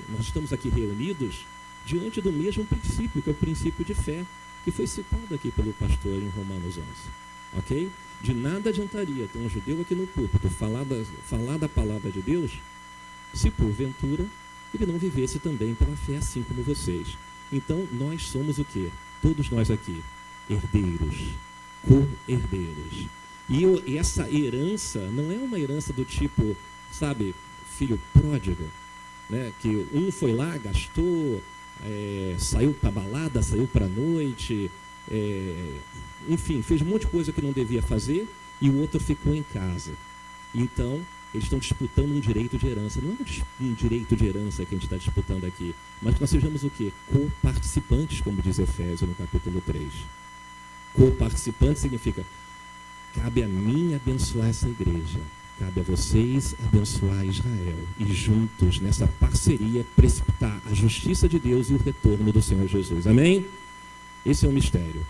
nós estamos aqui reunidos diante do mesmo princípio, que é o princípio de fé, que foi citado aqui pelo pastor em Romanos 11. Ok? De nada adiantaria ter um judeu aqui no púlpito falar da palavra de Deus, se porventura ele não vivesse também pela fé, assim como vocês. Então, nós somos o quê? Todos nós aqui, herdeiros, co-herdeiros. E essa herança não é uma herança do tipo, sabe, filho pródigo, né? Que um foi lá, gastou, saiu para balada, saiu para noite, enfim, fez um monte de coisa que não devia fazer e o outro ficou em casa. Então, eles estão disputando um direito de herança. Não é um direito de herança que a gente está disputando aqui, mas que nós sejamos o quê? Co-participantes, como diz Efésios no capítulo 3. Co-participante significa, cabe a mim abençoar essa igreja, cabe a vocês abençoar Israel, e juntos, nessa parceria, precipitar a justiça de Deus e o retorno do Senhor Jesus. Amém? Esse é o mistério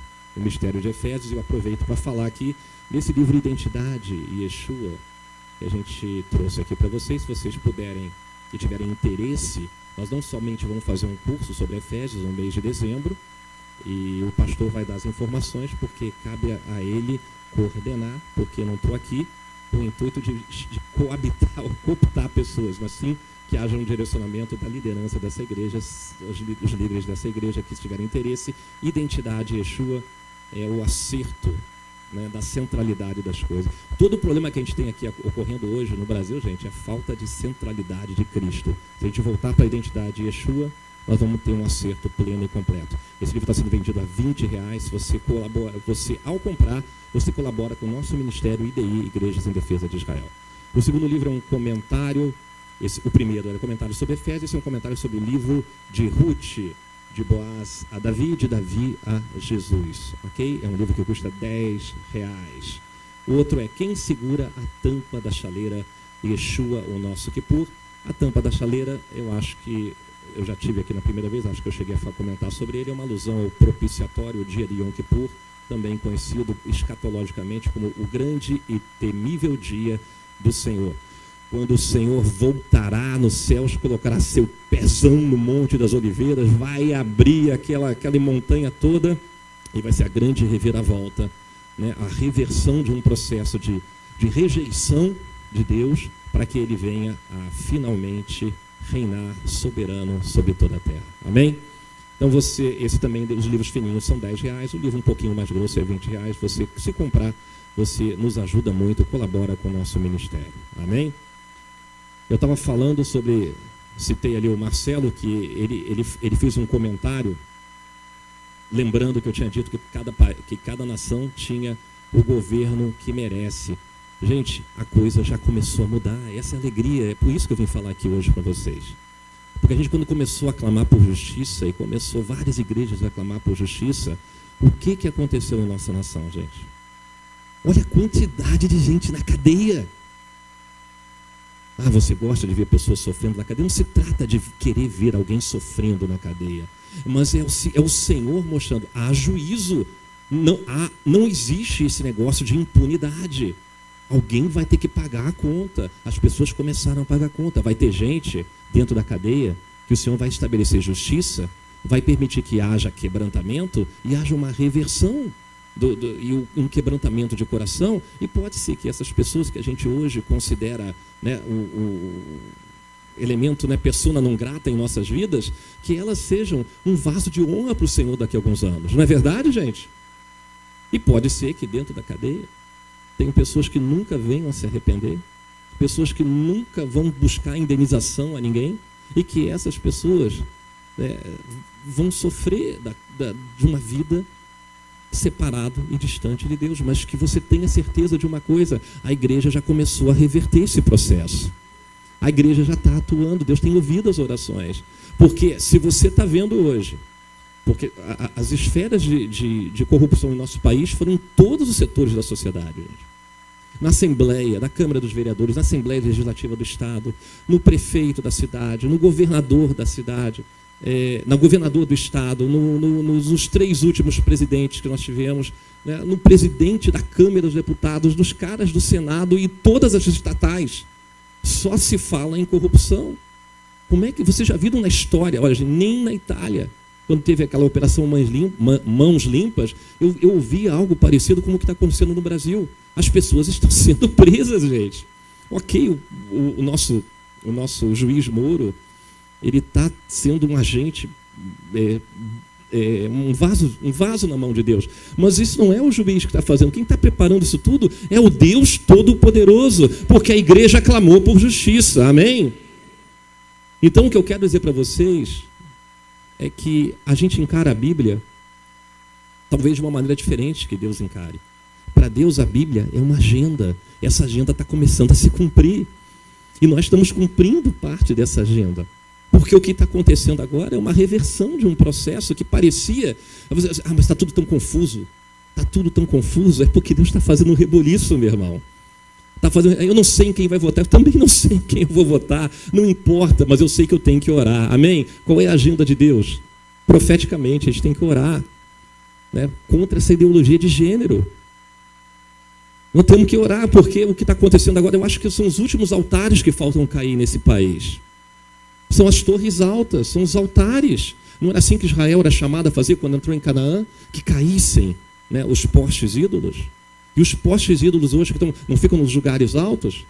de Efésios. Eu aproveito para falar aqui nesse livro Identidade e Yeshua, que a gente trouxe aqui para vocês. Se vocês puderem e tiverem interesse, nós não somente vamos fazer um curso sobre Efésios no mês de dezembro, e o pastor vai dar as informações, porque cabe a ele coordenar, porque eu não estou aqui com o intuito de coabitar ou cooptar pessoas, mas sim que haja um direcionamento da liderança dessa igreja, os líderes dessa igreja que tiverem interesse. Identidade Yeshua é o acerto, né, da centralidade das coisas. Todo o problema que a gente tem aqui ocorrendo hoje no Brasil, gente, é falta de centralidade de Cristo. Se a gente voltar para a identidade Yeshua, nós vamos ter um acerto pleno e completo. Esse livro está sendo vendido a R$20. Ao comprar, você colabora com o nosso ministério IDI, Igrejas em Defesa de Israel. O segundo livro é um comentário. O primeiro era um comentário sobre Efésios, esse é um comentário sobre o livro de Ruth, de Boaz a Davi, de Davi a Jesus. Ok? É um livro que custa R$10. O outro é Quem Segura a Tampa da Chaleira, Yeshua, o Nosso Kippur. A tampa da chaleira, eu acho que eu já tive aqui na primeira vez, acho que eu cheguei a comentar sobre ele. É uma alusão ao propiciatório, o dia de Yom Kippur, também conhecido escatologicamente como o grande e temível dia do Senhor. Quando o Senhor voltará nos céus, colocará seu pezão no Monte das Oliveiras, vai abrir aquela montanha toda e vai ser a grande reviravolta, né? A reversão de um processo de rejeição de Deus, para que ele venha a finalmente reinar soberano sobre toda a terra. Amém? Então esse também, os livros fininhos são R$10, o livro um pouquinho mais grosso é R$20. Você, se comprar, você nos ajuda muito, colabora com o nosso ministério. Amém? Eu estava falando sobre, citei ali o Marcelo, que ele fez um comentário, lembrando que eu tinha dito que cada nação tinha o governo que merece. Gente, a coisa já começou a mudar, essa é a alegria, é por isso que eu vim falar aqui hoje para vocês. Porque a gente, quando começou a clamar por justiça, e começou várias igrejas a clamar por justiça, o que aconteceu em nossa nação, gente? Olha a quantidade de gente na cadeia. Ah, você gosta de ver pessoas sofrendo na cadeia? Não se trata de querer ver alguém sofrendo na cadeia, mas é o Senhor mostrando, há juízo, não existe esse negócio de impunidade. Alguém vai ter que pagar a conta. As pessoas começaram a pagar a conta. Vai ter gente dentro da cadeia que o Senhor vai estabelecer justiça, vai permitir que haja quebrantamento e haja uma reversão e um quebrantamento de coração. E pode ser que essas pessoas que a gente hoje considera, né, o elemento, né, persona non grata em nossas vidas, que elas sejam um vaso de honra para o Senhor daqui a alguns anos. Não é verdade, gente? E pode ser que dentro da cadeia tem pessoas que nunca venham a se arrepender, pessoas que nunca vão buscar indenização a ninguém, e que essas pessoas vão sofrer de uma vida separado e distante de Deus. Mas que você tenha certeza de uma coisa: a igreja já começou a reverter esse processo. A igreja já está atuando, Deus tem ouvido as orações. Porque se você está vendo hoje, porque as esferas de corrupção em nosso país foram em todos os setores da sociedade, gente. Na Assembleia, na Câmara dos Vereadores, na Assembleia Legislativa do Estado, no prefeito da cidade, no governador da cidade, no governador do Estado, nos 3 últimos presidentes que nós tivemos, né, no presidente da Câmara dos Deputados, nos caras do Senado e todas as estatais. Só se fala em corrupção. Como é que vocês já viram na história? Olha, gente, nem na Itália, quando teve aquela operação Mãos Limpas, eu ouvi algo parecido com o que está acontecendo no Brasil. As pessoas estão sendo presas, gente. Ok, o nosso juiz Moro, ele está sendo um agente, um vaso na mão de Deus. Mas isso não é o juiz que está fazendo. Quem está preparando isso tudo é o Deus Todo-Poderoso, porque a igreja clamou por justiça. Amém? Então, o que eu quero dizer para vocês é que a gente encara a Bíblia talvez de uma maneira diferente que Deus encare. Para Deus, a Bíblia é uma agenda. Essa agenda está começando a se cumprir. E nós estamos cumprindo parte dessa agenda. Porque o que está acontecendo agora é uma reversão de um processo que parecia... mas está tudo tão confuso. Está tudo tão confuso. É porque Deus está fazendo um reboliço, meu irmão. Eu não sei em quem vai votar. Eu também não sei em quem eu vou votar. Não importa, mas eu sei que eu tenho que orar. Amém? Qual é a agenda de Deus? Profeticamente, a gente tem que orar, né, contra essa ideologia de gênero. Nós temos que orar, porque o que está acontecendo agora, eu acho que são os últimos altares que faltam cair nesse país. São as torres altas, são os altares. Não era assim que Israel era chamado a fazer quando entrou em Canaã? Que caíssem, né, os postes ídolos. E os postes ídolos hoje que não ficam nos lugares altos?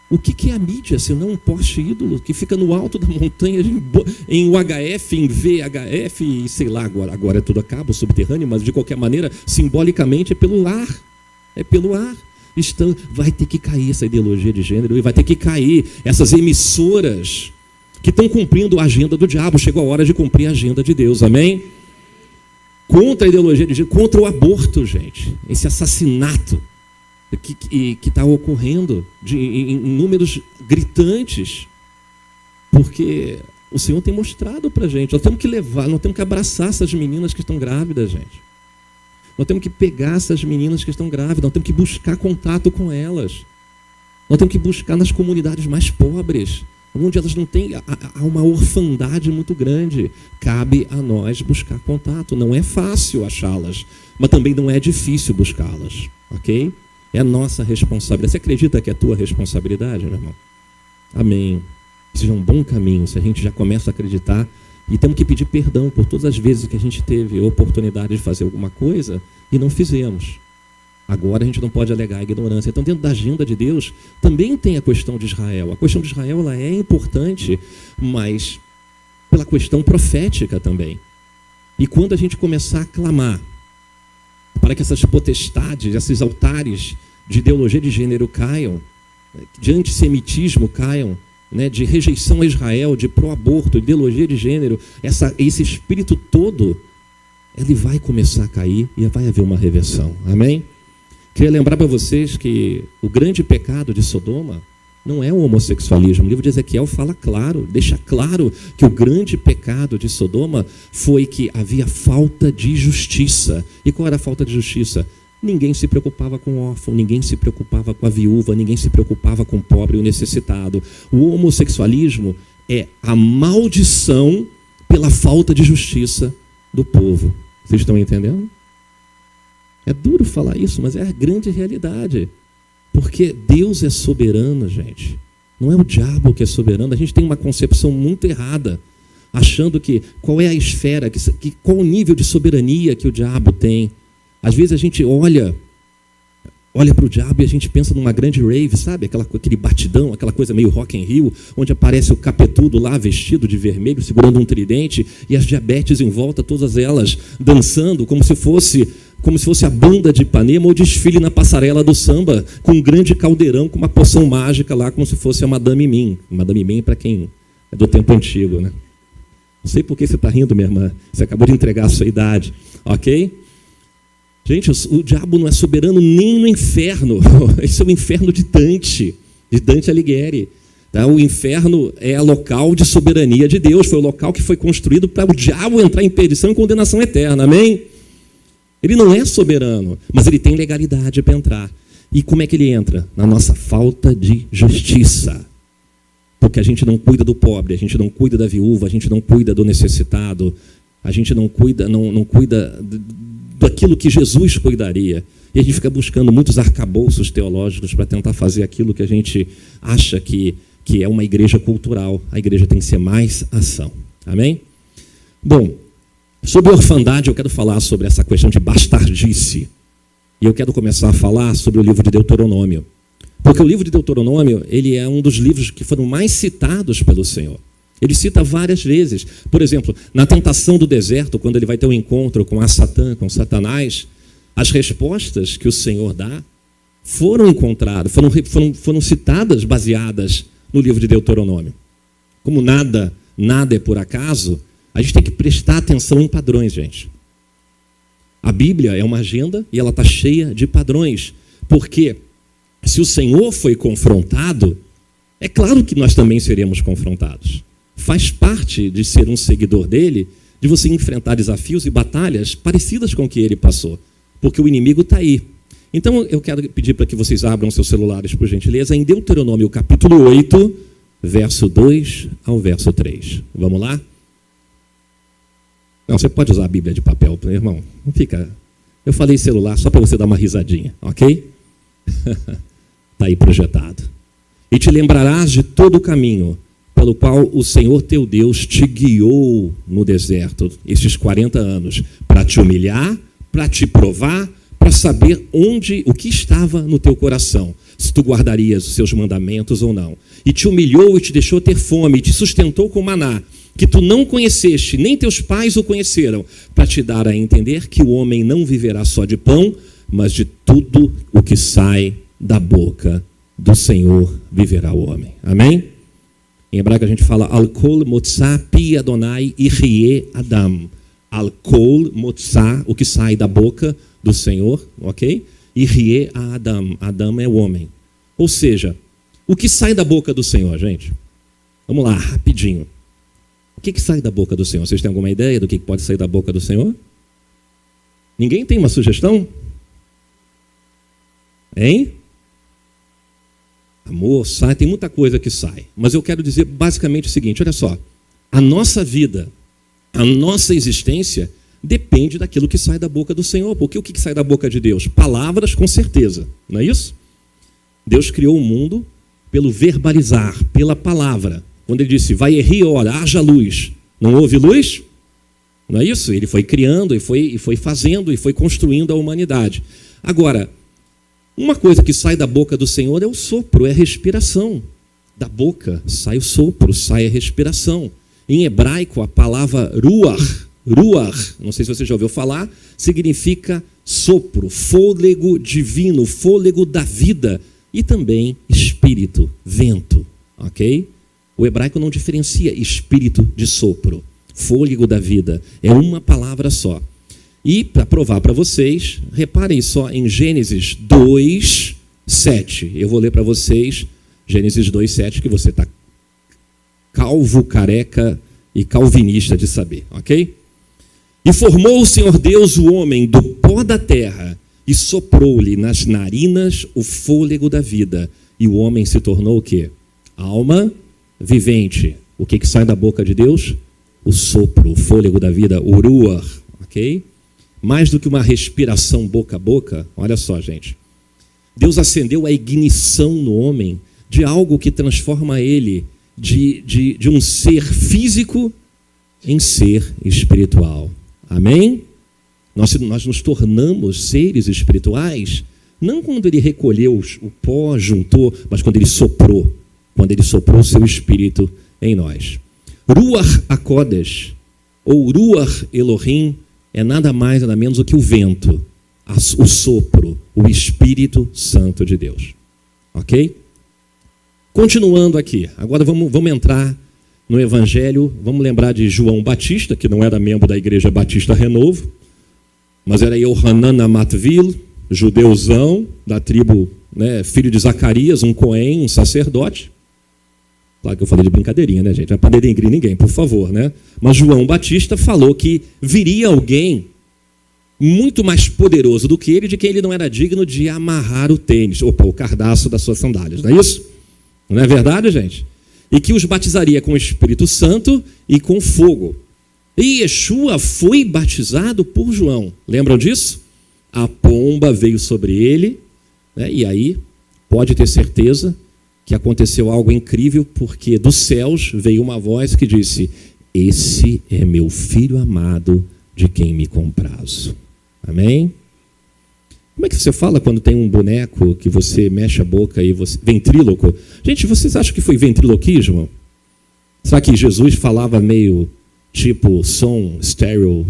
O que é a mídia, senão um poste ídolo que fica no alto da montanha, em UHF, em VHF, e sei lá, agora é tudo a cabo subterrâneo, mas de qualquer maneira, simbolicamente é pelo ar. É pelo ar. Vai ter que cair essa ideologia de gênero e vai ter que cair essas emissoras que estão cumprindo a agenda do diabo. Chegou a hora de cumprir a agenda de Deus, amém? Contra a ideologia de gênero, contra o aborto, gente. Esse assassinato que está ocorrendo em números gritantes. Porque o Senhor tem mostrado para a gente. Nós temos que nós temos que abraçar essas meninas que estão grávidas, gente. Nós temos que pegar essas meninas que estão grávidas, nós temos que buscar contato com elas. Nós temos que buscar nas comunidades mais pobres, onde elas não têm, há uma orfandade muito grande. Cabe a nós buscar contato. Não é fácil achá-las, mas também não é difícil buscá-las, ok? É a nossa responsabilidade. Você acredita que é a tua responsabilidade, meu irmão? Amém. Seja um bom caminho, se a gente já começa a acreditar. E temos que pedir perdão por todas as vezes que a gente teve a oportunidade de fazer alguma coisa e não fizemos. Agora a gente não pode alegar a ignorância. Então, dentro da agenda de Deus, também tem a questão de Israel. A questão de Israel ela é importante, mas pela questão profética também. E quando a gente começar a clamar para que essas potestades, esses altares de ideologia de gênero caiam, de antissemitismo caiam, né, de rejeição a Israel, de pró-aborto, ideologia de gênero, esse espírito todo, ele vai começar a cair e vai haver uma reversão. Amém? Queria lembrar para vocês que o grande pecado de Sodoma não é o homossexualismo. O livro de Ezequiel fala claro, deixa claro que o grande pecado de Sodoma foi que havia falta de justiça. E qual era a falta de justiça? Ninguém se preocupava com o órfão, ninguém se preocupava com a viúva, ninguém se preocupava com o pobre e o necessitado. O homossexualismo é a maldição pela falta de justiça do povo. Vocês estão entendendo? É duro falar isso, mas é a grande realidade. Porque Deus é soberano, gente. Não é o diabo que é soberano. A gente tem uma concepção muito errada, achando que qual é a esfera, qual o nível de soberania que o diabo tem. Às vezes a gente olha para o diabo e a gente pensa numa grande rave, sabe? Aquele batidão, aquela coisa meio Rock in Rio, onde aparece o capetudo lá vestido de vermelho, segurando um tridente, e as diabetes em volta, todas elas dançando, como se fosse a banda de Ipanema ou desfile na passarela do samba, com um grande caldeirão, com uma poção mágica lá, como se fosse a Madame Mim. Madame Mim para quem é do tempo antigo, né? Não sei por que você está rindo, minha irmã. Você acabou de entregar a sua idade, ok? Gente, o diabo não é soberano nem no inferno. Esse é o inferno de Dante Alighieri. Tá? O inferno é local de soberania de Deus. Foi o local que foi construído para o diabo entrar em perdição e condenação eterna. Amém? Ele não é soberano, mas ele tem legalidade para entrar. E como é que ele entra? Na nossa falta de justiça. Porque a gente não cuida do pobre, a gente não cuida da viúva, a gente não cuida do necessitado, a gente não cuida daquilo que Jesus cuidaria. E a gente fica buscando muitos arcabouços teológicos para tentar fazer aquilo que a gente acha que que é uma igreja cultural. A igreja tem que ser mais ação. Amém? Bom, sobre orfandade, eu quero falar sobre essa questão de bastardice. E eu quero começar a falar sobre o livro de Deuteronômio. Porque o livro de Deuteronômio, ele é um dos livros que foram mais citados pelo Senhor. Ele cita várias vezes. Por exemplo, na tentação do deserto, quando ele vai ter um encontro com com Satanás, as respostas que o Senhor dá foram encontradas, foram citadas, baseadas no livro de Deuteronômio. Como nada é por acaso, a gente tem que prestar atenção em padrões, gente. A Bíblia é uma agenda e ela está cheia de padrões. Porque se o Senhor foi confrontado, é claro que nós também seremos confrontados. Faz parte de ser um seguidor dele, de você enfrentar desafios e batalhas parecidas com o que ele passou. Porque o inimigo está aí. Então eu quero pedir para que vocês abram seus celulares, por gentileza, em Deuteronômio capítulo 8, verso 2 ao verso 3. Vamos lá? Não, você pode usar a Bíblia de papel, irmão. Não fica... Eu falei celular só para você dar uma risadinha, ok? Está aí projetado. E te lembrarás de todo o caminho pelo qual o Senhor teu Deus te guiou no deserto, esses 40 anos, para te humilhar, para te provar, para saber o que estava no teu coração, se tu guardarias os seus mandamentos ou não. E te humilhou e te deixou ter fome, e te sustentou com maná, que tu não conheceste, nem teus pais o conheceram, para te dar a entender que o homem não viverá só de pão, mas de tudo o que sai da boca do Senhor viverá o homem. Amém? Em hebraico a gente fala Al-Kol Motzah Pi Adonai Ihyeh Adam. Al-Kol Motzah, o que sai da boca do Senhor, ok? Ihyeh Adam. Adam é o homem. Ou seja, o que sai da boca do Senhor, gente? Vamos lá, rapidinho. O que sai da boca do Senhor? Vocês têm alguma ideia do que pode sair da boca do Senhor? Ninguém tem uma sugestão? Hein? Amor, sai, tem muita coisa que sai. Mas eu quero dizer basicamente o seguinte, olha só. A nossa vida, a nossa existência depende daquilo que sai da boca do Senhor. Porque o que sai da boca de Deus? Palavras, com certeza. Não é isso? Deus criou o mundo pelo verbalizar, pela palavra. Quando ele disse, vai errir, ora, haja luz. Não houve luz? Não é isso? Ele foi criando e foi fazendo e foi construindo a humanidade. Agora, uma coisa que sai da boca do Senhor é o sopro, é a respiração. Da boca sai o sopro, sai a respiração. Em hebraico, a palavra ruach, não sei se você já ouviu falar, significa sopro, fôlego divino, fôlego da vida e também espírito, vento, ok? O hebraico não diferencia espírito de sopro, fôlego da vida, é uma palavra só. E, para provar para vocês, reparem só em Gênesis 2, 7. Eu vou ler para vocês Gênesis 2, 7, que você está calvo, careca e calvinista de saber, ok? E formou o Senhor Deus o homem do pó da terra e soprou-lhe nas narinas o fôlego da vida. E o homem se tornou o quê? Alma vivente. O que sai da boca de Deus? O sopro, o fôlego da vida, o ruach, ok? Mais do que uma respiração boca a boca, olha só, gente. Deus acendeu a ignição no homem de algo que transforma ele de um ser físico em ser espiritual. Amém? Nós nos tornamos seres espirituais, não quando ele recolheu o pó, juntou, mas quando ele soprou o seu espírito em nós. Ruach HaKodesh, ou Ruach Elohim, é nada mais, nada menos do que o vento, o sopro, o Espírito Santo de Deus. Ok? Continuando aqui, agora vamos entrar no Evangelho, vamos lembrar de João Batista, que não era membro da Igreja Batista Renovo, mas era Yohanan Amatvil, judeuzão, da tribo, filho de Zacarias, um Cohen, um sacerdote. Claro que eu falei de brincadeirinha, né, gente? Não é para denegrir ninguém, por favor, né? Mas João Batista falou que viria alguém muito mais poderoso do que ele, de quem ele não era digno de amarrar o tênis, o cardaço das suas sandálias, não é isso? Não é verdade, gente? E que os batizaria com o Espírito Santo e com fogo. E Yeshua foi batizado por João. Lembram disso? A pomba veio sobre ele, né? E aí pode ter certeza que aconteceu algo incrível, porque dos céus veio uma voz que disse: esse é meu filho amado, de quem me comprazo. Amém? Como é que você fala quando tem um boneco que você mexe a boca e você... Ventríloco. Gente, vocês acham que foi ventriloquismo? Será que Jesus falava meio tipo som stereo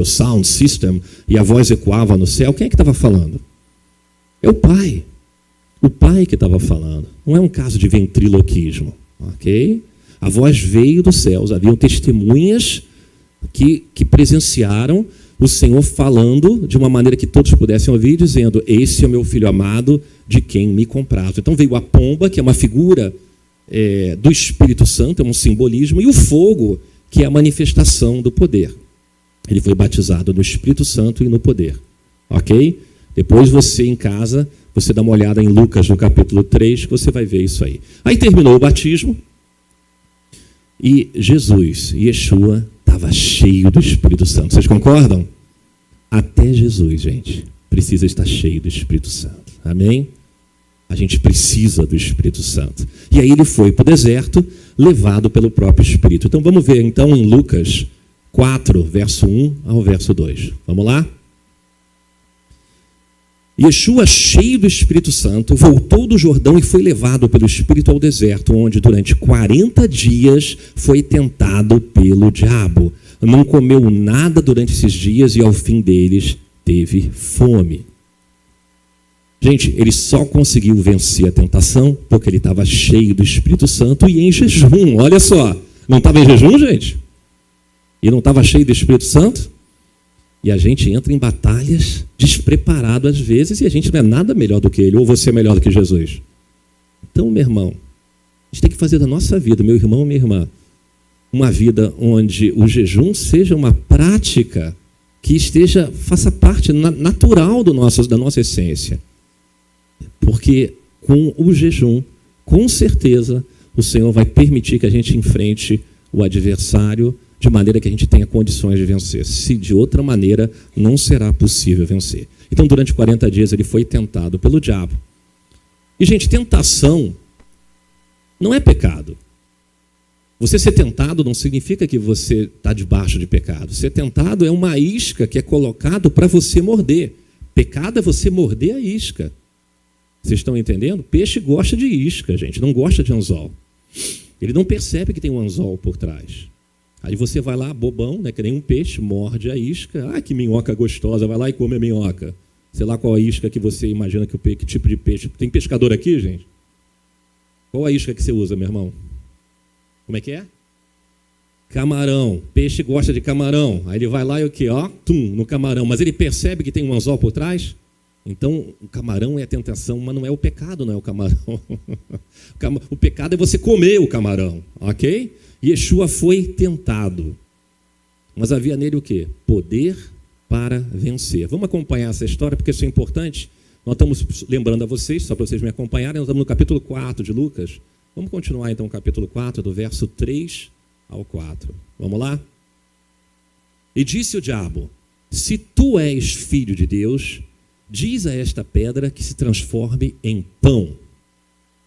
sound system e a voz ecoava no céu? Quem é que estava falando? É o Pai. O Pai que estava falando. Não é um caso de ventriloquismo. Ok? A voz veio dos céus. Haviam testemunhas que presenciaram o Senhor falando de uma maneira que todos pudessem ouvir, dizendo: esse é o meu filho amado, de quem me comprazo. Então veio a pomba, que é uma figura do Espírito Santo, é um simbolismo, e o fogo, que é a manifestação do poder. Ele foi batizado no Espírito Santo e no poder. Ok? Depois você em casa, você dá uma olhada em Lucas, no capítulo 3, que você vai ver isso aí. Aí terminou o batismo, e Jesus, Yeshua, estava cheio do Espírito Santo. Vocês concordam? Até Jesus, gente, precisa estar cheio do Espírito Santo. Amém? A gente precisa do Espírito Santo. E aí ele foi para o deserto, levado pelo próprio Espírito. Então vamos ver então em Lucas 4, verso 1 ao verso 2. Vamos lá? Yeshua, cheio do Espírito Santo, voltou do Jordão e foi levado pelo Espírito ao deserto, onde durante 40 dias foi tentado pelo diabo. Não comeu nada durante esses dias e ao fim deles teve fome. Gente, ele só conseguiu vencer a tentação porque ele estava cheio do Espírito Santo e em jejum. Olha só, não estava em jejum, gente? E não estava cheio do Espírito Santo? E a gente entra em batalhas despreparado às vezes e a gente não é nada melhor do que ele, ou você é melhor do que Jesus. Então, meu irmão, a gente tem que fazer da nossa vida, meu irmão e minha irmã, uma vida onde o jejum seja uma prática que faça parte natural da nossa essência. Porque com o jejum, com certeza, o Senhor vai permitir que a gente enfrente o adversário de maneira que a gente tenha condições de vencer. Se de outra maneira, não será possível vencer. Então, durante 40 dias, ele foi tentado pelo diabo. E, gente, tentação não é pecado. Você ser tentado não significa que você está debaixo de pecado. Ser tentado é uma isca que é colocado para você morder. Pecado é você morder a isca. Vocês estão entendendo? Peixe gosta de isca, gente, não gosta de anzol. Ele não percebe que tem um anzol por trás. Aí você vai lá, bobão, né, que nem um peixe, morde a isca. Ah, que minhoca gostosa, vai lá e come a minhoca. Sei lá qual a isca que você imagina que tipo de peixe. Tem pescador aqui, gente? Qual a isca que você usa, meu irmão? Como é que é? Camarão. Peixe gosta de camarão. Aí ele vai lá e o quê? Ó, no camarão. Mas ele percebe que tem um anzol por trás? Então, o camarão é a tentação, mas não é o pecado, não é o camarão. O pecado é você comer o camarão, ok? Yeshua foi tentado, mas havia nele o quê? Poder para vencer. Vamos acompanhar essa história, porque isso é importante. Nós estamos lembrando a vocês, só para vocês me acompanharem, nós estamos no capítulo 4 de Lucas. Vamos continuar então o capítulo 4, do verso 3 ao 4. Vamos lá? E disse o diabo: se tu és filho de Deus, diz a esta pedra que se transforme em pão.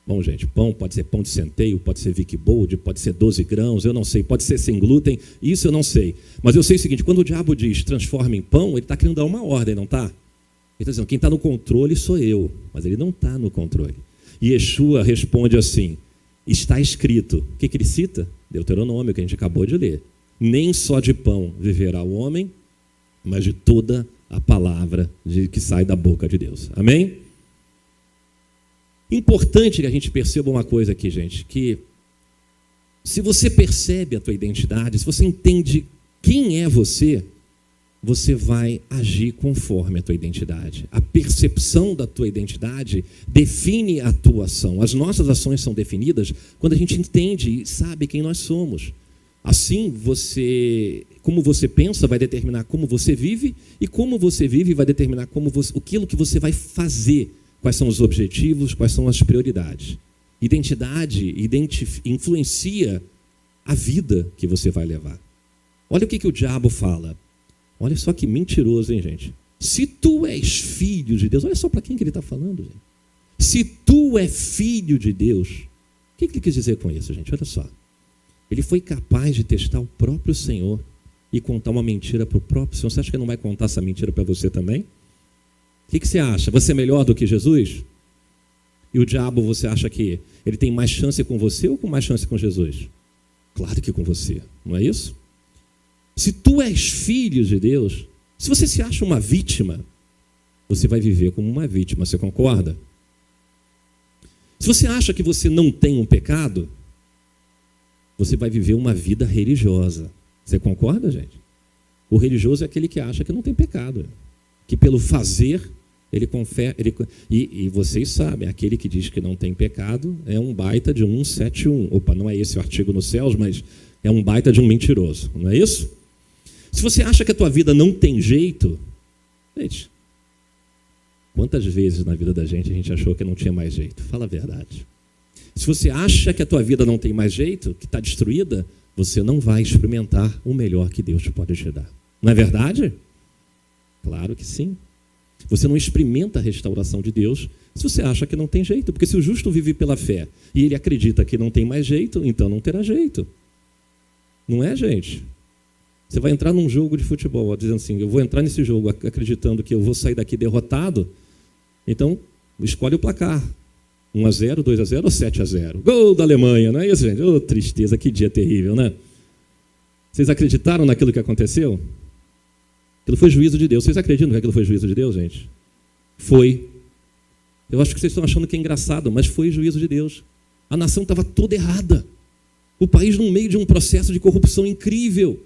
Bom, gente, pão pode ser pão de centeio, pode ser Vic Bold, pode ser 12 grãos, eu não sei, pode ser sem glúten, isso eu não sei. Mas eu sei o seguinte, quando o diabo diz transforme em pão, ele está querendo dar uma ordem, não está? Ele está dizendo, quem está no controle sou eu, mas ele não está no controle. E Yeshua responde assim, está escrito, o que ele cita? Deuteronômio, que a gente acabou de ler. Nem só de pão viverá o homem, mas de toda a palavra que sai da boca de Deus. Amém? Importante que a gente perceba uma coisa aqui, gente, que se você percebe a tua identidade, se você entende quem é você, você vai agir conforme a tua identidade. A percepção da tua identidade define a tua ação. As nossas ações são definidas quando a gente entende e sabe quem nós somos. Assim, como você pensa vai determinar como você vive, e como você vive vai determinar aquilo que você vai fazer. Quais são os objetivos, quais são as prioridades. Identidade influencia a vida que você vai levar. Olha o que o diabo fala. Olha só que mentiroso, hein, gente? Se tu és filho de Deus, olha só para quem que ele está falando, gente. Se tu é filho de Deus, o que ele quis dizer com isso, gente? Olha só. Ele foi capaz de testar o próprio Senhor e contar uma mentira para o próprio Senhor. Você acha que ele não vai contar essa mentira para você também? O que você acha? Você é melhor do que Jesus? E o diabo, você acha que ele tem mais chance com você ou com mais chance com Jesus? Claro que com você, não é isso? Se tu és filho de Deus, se você se acha uma vítima, você vai viver como uma vítima, você concorda? Se você acha que você não tem um pecado, você vai viver uma vida religiosa. Você concorda, gente? O religioso é aquele que acha que não tem pecado, que pelo fazer ele confessa. E vocês sabem, aquele que diz que não tem pecado é um baita de um 171. Opa, não é esse o artigo nos céus, mas é um baita de um mentiroso, não é isso? Se você acha que a tua vida não tem jeito, gente, quantas vezes na vida da gente a gente achou que não tinha mais jeito? Fala a verdade. Se você acha que a tua vida não tem mais jeito, que está destruída, você não vai experimentar o melhor que Deus pode te dar. Não é verdade? Claro que sim. Você não experimenta a restauração de Deus se você acha que não tem jeito. Porque se o justo vive pela fé e ele acredita que não tem mais jeito, então não terá jeito. Não é, gente? Você vai entrar num jogo de futebol, dizendo assim, eu vou entrar nesse jogo acreditando que eu vou sair daqui derrotado, então escolhe o placar. 1-0, 2-0 ou 7-0. Gol da Alemanha, não é isso, gente? Oh, tristeza, que dia terrível, né? Vocês acreditaram naquilo que aconteceu? Aquilo foi juízo de Deus. Vocês acreditam que aquilo foi juízo de Deus, gente? Foi. Eu acho que vocês estão achando que é engraçado, mas foi juízo de Deus. A nação estava toda errada. O país no meio de um processo de corrupção incrível.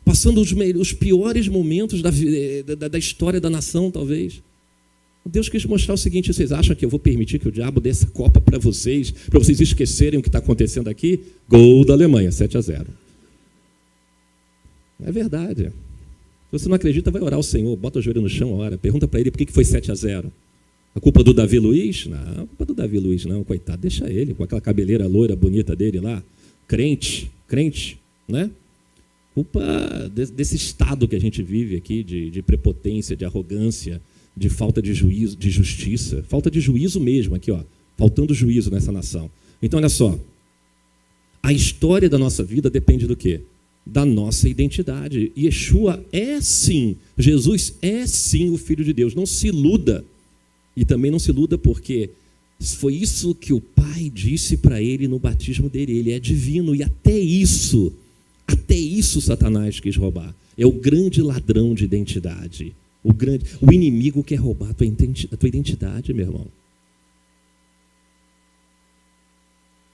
Passando os piores momentos da história da nação, talvez. Deus quis mostrar o seguinte: vocês acham que eu vou permitir que o diabo dê essa Copa para vocês esquecerem o que está acontecendo aqui? Gol da Alemanha, 7-0. É verdade. Se você não acredita, vai orar ao Senhor, bota o joelho no chão, ora. Pergunta para ele por que foi 7-0. A culpa do Davi Luiz? Não, a culpa do Davi Luiz não, coitado, deixa ele, com aquela cabeleira loira bonita dele lá. Crente, né? Culpa desse estado que a gente vive aqui, de prepotência, de arrogância, de falta de juízo, de justiça, falta de juízo mesmo aqui, ó, faltando juízo nessa nação. Então, olha só, a história da nossa vida depende do quê? Da nossa identidade. Yeshua é sim, Jesus é sim o Filho de Deus, não se iluda. E também não se iluda porque foi isso que o Pai disse para ele no batismo dele, ele é divino, e até isso Satanás quis roubar. É o grande ladrão de identidade. O inimigo quer roubar a tua identidade, meu irmão.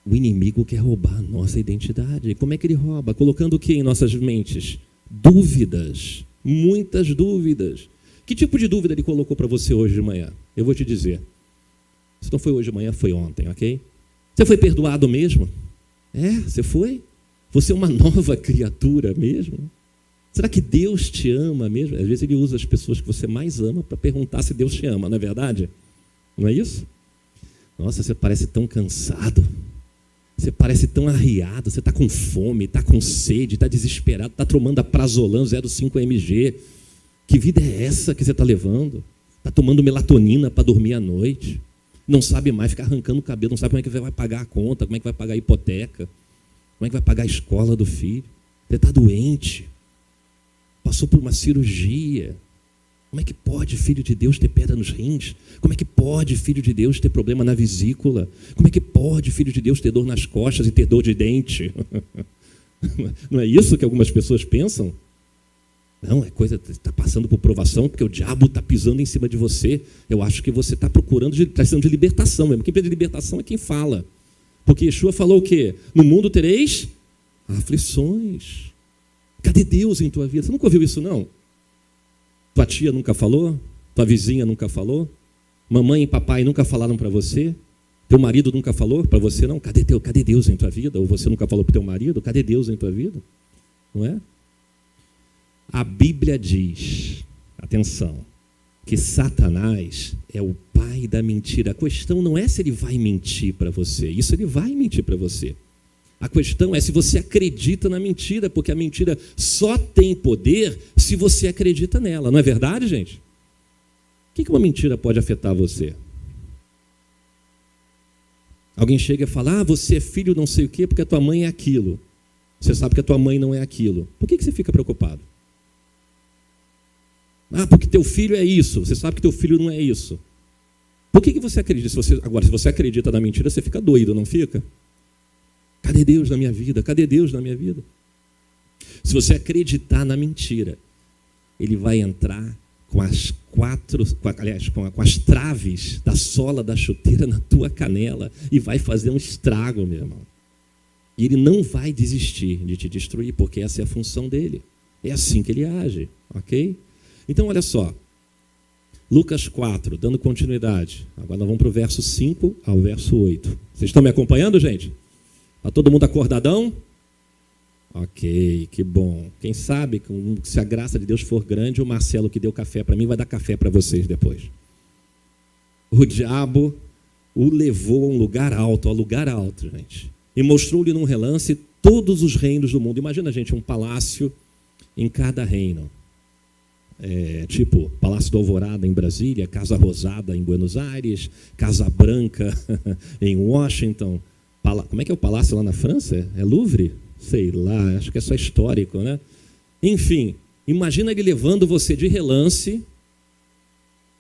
O inimigo quer roubar a nossa identidade. Como é que ele rouba? Colocando o que em nossas mentes? Dúvidas. Muitas dúvidas. Que tipo de dúvida ele colocou para você hoje de manhã? Eu vou te dizer. Se não foi hoje de manhã, foi ontem, ok? Você foi perdoado mesmo? Você foi? Você é uma nova criatura mesmo? Será que Deus te ama mesmo? Às vezes ele usa as pessoas que você mais ama para perguntar se Deus te ama, não é verdade? Não é isso? Nossa, você parece tão cansado, você parece tão arriado, você está com fome, está com sede, está desesperado, está tomando a Prazolam 0,5 mg. Que vida é essa que você está levando? Está tomando melatonina para dormir à noite, não sabe mais, fica arrancando o cabelo, não sabe como é que vai pagar a conta, como é que vai pagar a hipoteca, como é que vai pagar a escola do filho. Você está doente. Passou por uma cirurgia. Como é que pode, filho de Deus, ter pedra nos rins? Como é que pode, filho de Deus, ter problema na vesícula? Como é que pode, filho de Deus, ter dor nas costas e ter dor de dente? Não é isso que algumas pessoas pensam? Não, é coisa, está passando por provação porque o diabo está pisando em cima de você. Eu acho que você está precisando de libertação mesmo. Quem pede libertação é quem fala. Porque Yeshua falou o quê? No mundo tereis aflições. Cadê Deus em tua vida? Você nunca ouviu isso, não? Tua tia nunca falou? Tua vizinha nunca falou? Mamãe e papai nunca falaram para você? Teu marido nunca falou para você, não? Cadê Deus em tua vida? Ou você nunca falou para o teu marido? Cadê Deus em tua vida? Não é? A Bíblia diz, atenção, que Satanás é o pai da mentira. A questão não é se ele vai mentir para você. Isso ele vai mentir para você. A questão é se você acredita na mentira, porque a mentira só tem poder se você acredita nela. Não é verdade, gente? O que uma mentira pode afetar você? Alguém chega e fala, você é filho não sei o quê porque a tua mãe é aquilo. Você sabe que a tua mãe não é aquilo. Por que você fica preocupado? Porque teu filho é isso. Você sabe que teu filho não é isso. Por que você acredita? Agora, se você acredita na mentira, você fica doido, não fica? Cadê Deus na minha vida? Cadê Deus na minha vida? Se você acreditar na mentira, ele vai entrar com as com as traves da sola da chuteira na tua canela e vai fazer um estrago, meu irmão. E ele não vai desistir de te destruir, porque essa é a função dele. É assim que ele age, ok? Então, olha só. Lucas 4, dando continuidade. Agora nós vamos para o verso 5 ao verso 8. Vocês estão me acompanhando, gente? Está todo mundo acordadão? Ok, que bom. Quem sabe, se a graça de Deus for grande, o Marcelo que deu café para mim vai dar café para vocês depois. O diabo o levou a um lugar alto, gente. E mostrou-lhe num relance todos os reinos do mundo. Imagina, gente, um palácio em cada reino. Tipo Palácio do Alvorada em Brasília, Casa Rosada em Buenos Aires, Casa Branca em Washington. Como é que é o palácio lá na França? É Louvre? Sei lá, acho que é só histórico, né? Enfim, imagina ele levando você de relance,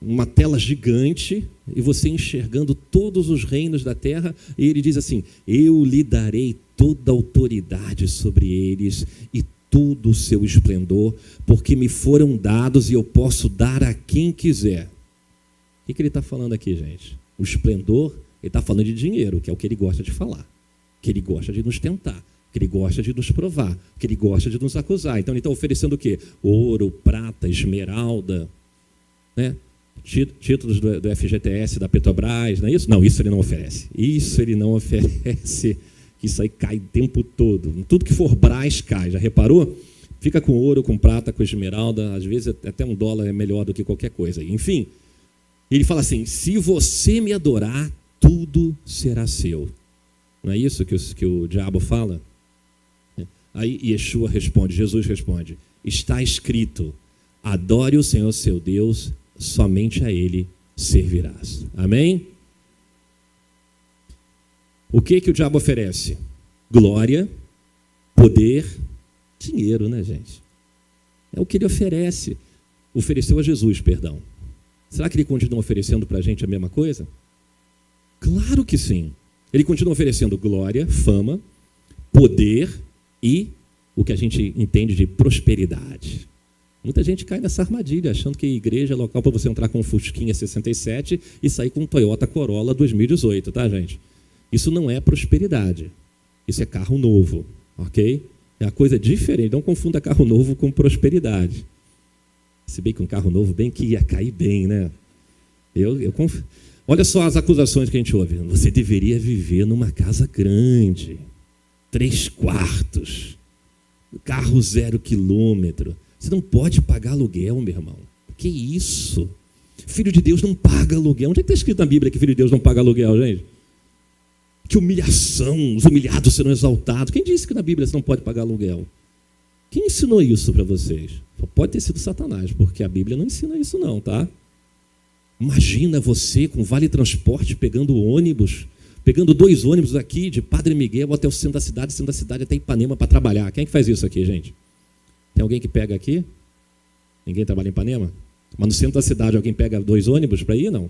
uma tela gigante, e você enxergando todos os reinos da terra, e ele diz assim, eu lhe darei toda a autoridade sobre eles e todo o seu esplendor, porque me foram dados e eu posso dar a quem quiser. O que ele está falando aqui, gente? O esplendor, ele está falando de dinheiro, que é o que ele gosta de falar, que ele gosta de nos tentar, que ele gosta de nos provar, que ele gosta de nos acusar. Então ele está oferecendo o quê? Ouro, prata, esmeralda, né? Títulos do FGTS, da Petrobras, não é isso? Não, isso ele não oferece. Isso ele não oferece. Isso aí cai o tempo todo. Tudo que for Brás cai, já reparou? Fica com ouro, com prata, com esmeralda, às vezes até $1 é melhor do que qualquer coisa. Enfim, ele fala assim, se você me adorar, tudo será seu. Não é isso que o diabo fala? Aí Yeshua responde, Jesus responde, está escrito, adore o Senhor seu Deus, somente a Ele servirás. Amém? O que o diabo oferece? Glória, poder, dinheiro, né, gente? É o que ele oferece. Ofereceu a Jesus, perdão. Será que ele continua oferecendo para a gente a mesma coisa? Claro que sim. Ele continua oferecendo glória, fama, poder e o que a gente entende de prosperidade. Muita gente cai nessa armadilha, achando que a igreja é local para você entrar com um Fusquinha 67 e sair com um Toyota Corolla 2018, tá, gente? Isso não é prosperidade. Isso é carro novo, ok? É uma coisa diferente. Não confunda carro novo com prosperidade. Se bem que um carro novo bem que ia cair bem, né? Olha só as acusações que a gente ouve. Você deveria viver numa casa grande, 3 quartos, carro 0 quilômetro. Você não pode pagar aluguel, meu irmão. Que isso? Filho de Deus não paga aluguel. Onde é que está escrito na Bíblia que filho de Deus não paga aluguel, gente? Que humilhação, os humilhados serão exaltados. Quem disse que na Bíblia você não pode pagar aluguel? Quem ensinou isso para vocês? Pode ter sido Satanás, porque a Bíblia não ensina isso não, tá? Imagina você com vale transporte pegando ônibus, pegando 2 ônibus aqui de Padre Miguel até o centro da cidade até Ipanema para trabalhar. Quem é que faz isso aqui, gente? Tem alguém que pega aqui? Ninguém trabalha em Ipanema? Mas no centro da cidade alguém pega 2 ônibus para ir, não?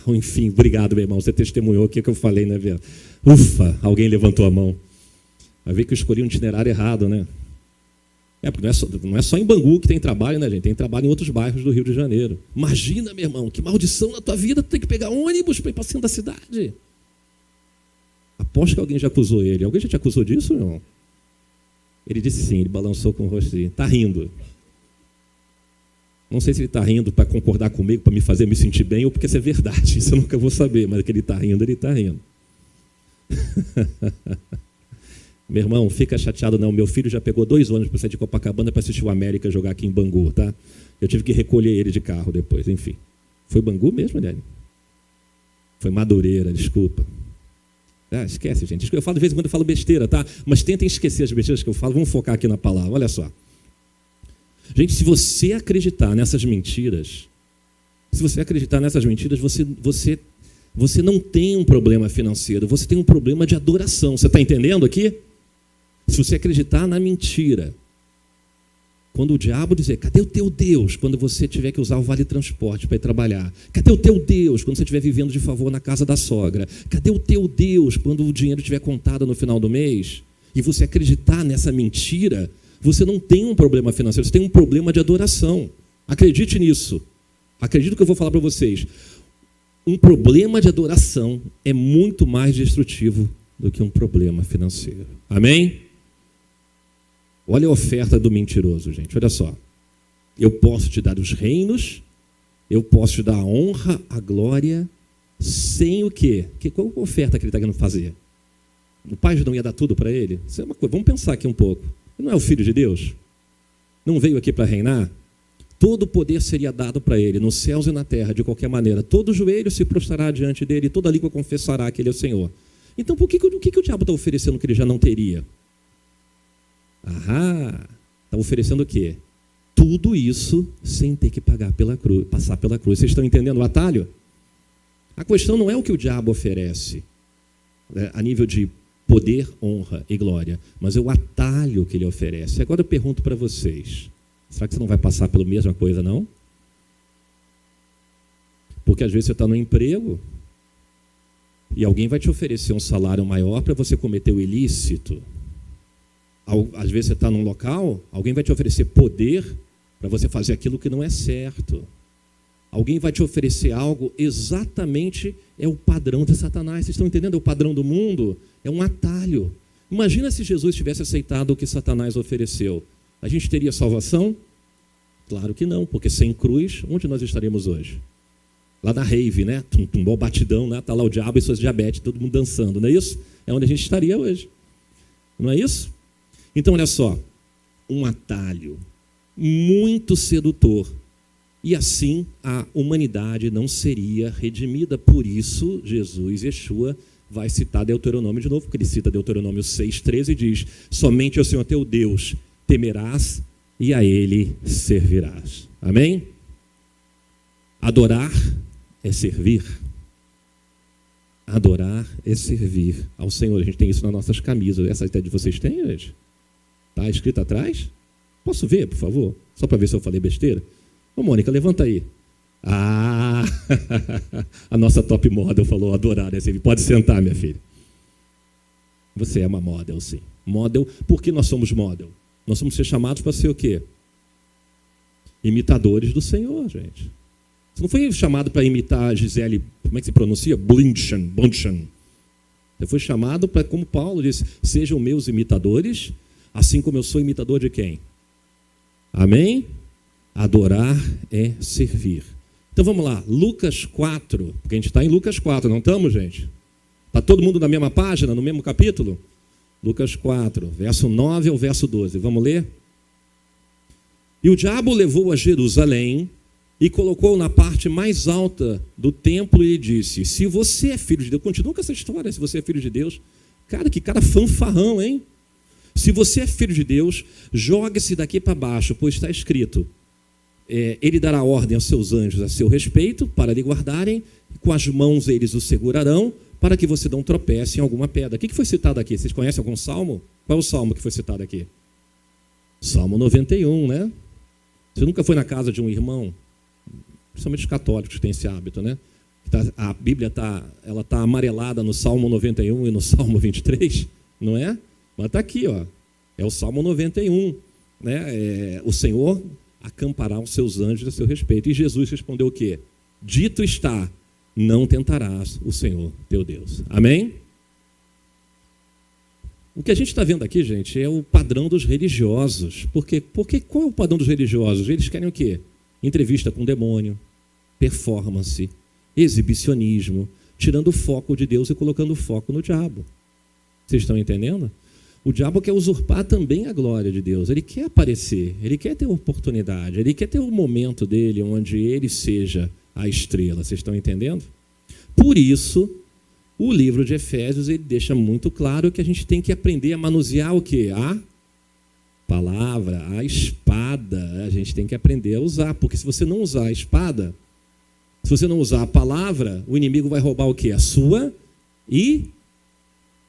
Enfim, obrigado, meu irmão. Você testemunhou o que eu falei, né, velho? Ufa, alguém levantou a mão. Vai ver que eu escolhi um itinerário errado, né? Porque não é só em Bangu que tem trabalho, né, gente? Tem trabalho em outros bairros do Rio de Janeiro. Imagina, meu irmão, que maldição na tua vida, tu tem que pegar ônibus para ir para o centro da cidade. Aposto que alguém já acusou ele. Alguém já te acusou disso, não? Ele disse sim, ele balançou com o rosto e está rindo. Não sei se ele está rindo para concordar comigo, para me fazer me sentir bem, ou porque isso é verdade. Isso eu nunca vou saber, mas que ele está rindo, ele está rindo. Meu irmão, fica chateado não. Meu filho já pegou 2 ônibus para sair de Copacabana para assistir o América jogar aqui em Bangu, tá? Eu tive que recolher ele de carro depois, enfim. Foi Bangu mesmo, Dani? Foi Madureira, desculpa. Esquece, gente. Eu falo de vez em quando eu falo besteira, tá? Mas tentem esquecer as besteiras que eu falo. Vamos focar aqui na palavra. Olha só. Gente, se você acreditar nessas mentiras, você Você não tem um problema financeiro, você tem um problema de adoração. Você está entendendo aqui? Se você acreditar na mentira, quando o diabo dizer, cadê o teu Deus? Quando você tiver que usar o vale-transporte para ir trabalhar. Cadê o teu Deus? Quando você estiver vivendo de favor na casa da sogra. Cadê o teu Deus? Quando o dinheiro estiver contado no final do mês. E você acreditar nessa mentira, você não tem um problema financeiro, você tem um problema de adoração. Acredite nisso. Acredite no que eu vou falar para vocês. Um problema de adoração é muito mais destrutivo do que um problema financeiro. Amém? Olha a oferta do mentiroso, gente. Olha só. Eu posso te dar os reinos, eu posso te dar a honra, a glória, sem o quê? Qual a oferta que ele está querendo fazer? O pai não ia dar tudo para ele? Isso é uma coisa. Vamos pensar aqui um pouco. Ele não é o filho de Deus? Não veio aqui para reinar? Todo o poder seria dado para ele, nos céus e na terra, de qualquer maneira. Todo joelho se prostrará diante dele, toda língua confessará que ele é o Senhor. Então, o que o diabo está oferecendo que ele já não teria? Está oferecendo o quê? Tudo isso sem ter que pagar pela cruz, passar pela cruz. Vocês estão entendendo o atalho? A questão não é o que o diabo oferece, a nível de poder, honra e glória, mas é o atalho que ele oferece. Agora eu pergunto para vocês, será que você não vai passar pela mesma coisa, não? Porque às vezes você está no emprego e alguém vai te oferecer um salário maior para você cometer o ilícito. Às vezes você está num local, alguém vai te oferecer poder para você fazer aquilo que não é certo. Alguém vai te oferecer algo exatamente, é o padrão de Satanás. Vocês estão entendendo? É o padrão do mundo, é um atalho. Imagina se Jesus tivesse aceitado o que Satanás ofereceu. A gente teria salvação? Claro que não, porque sem cruz, onde nós estaríamos hoje? Lá na rave, né? Bom batidão, né? Está lá o diabo e suas diabetes, todo mundo dançando, não é isso? É onde a gente estaria hoje. Não é isso? Então, olha só, um atalho muito sedutor. E assim a humanidade não seria redimida. Por isso, Jesus, Yeshua, vai citar Deuteronômio de novo, porque ele cita Deuteronômio 6,13 e diz, somente ao Senhor teu Deus temerás e a Ele servirás. Amém? Adorar é servir. Adorar é servir ao Senhor. A gente tem isso nas nossas camisas. Essa ideia de vocês têm, gente? Está escrito atrás? Posso ver, por favor? Só para ver se eu falei besteira. Ô, Mônica, levanta aí. A nossa top model falou adorar, né? Você pode sentar, minha filha. Você é uma model, sim. Model, por que nós somos model? Nós somos ser chamados para ser o quê? Imitadores do Senhor, gente. Você não foi chamado para imitar a Gisele, como é que se pronuncia? Bündchen. Você foi chamado para, como Paulo disse, sejam meus imitadores, assim como eu sou imitador de quem? Amém? Adorar é servir. Então vamos lá, Lucas 4, porque a gente está em Lucas 4, não estamos, gente? Está todo mundo na mesma página, no mesmo capítulo? Lucas 4, verso 9 ao verso 12, vamos ler? E o diabo levou a Jerusalém e colocou na parte mais alta do templo e disse, se você é filho de Deus, continua com essa história, se você é filho de Deus, cara, que cara fanfarrão, hein? Se você é filho de Deus, jogue-se daqui para baixo, pois está escrito, ele dará ordem aos seus anjos a seu respeito, para lhe guardarem, com as mãos eles o segurarão, para que você não tropece em alguma pedra. O que foi citado aqui? Vocês conhecem algum salmo? Qual é o salmo que foi citado aqui? Salmo 91, né? Você nunca foi na casa de um irmão, principalmente os católicos têm esse hábito, né? A Bíblia está amarelada no Salmo 91 e no Salmo 23, não é? Mas está aqui, ó. É o Salmo 91, né? O Senhor acampará os seus anjos a seu respeito. E Jesus respondeu o quê? Dito está, não tentarás o Senhor teu Deus. Amém? O que a gente está vendo aqui, gente, é o padrão dos religiosos. Porque qual é o padrão dos religiosos? Eles querem o quê? Entrevista com o demônio, performance, exibicionismo, tirando o foco de Deus e colocando o foco no diabo. Vocês estão entendendo? O diabo quer usurpar também a glória de Deus. Ele quer aparecer, ele quer ter oportunidade, ele quer ter o momento dele onde ele seja a estrela. Vocês estão entendendo? Por isso, o livro de Efésios ele deixa muito claro que a gente tem que aprender a manusear o quê? A palavra, a espada. A gente tem que aprender a usar, porque se você não usar a espada, Se você não usar a palavra, o inimigo vai roubar o quê? A sua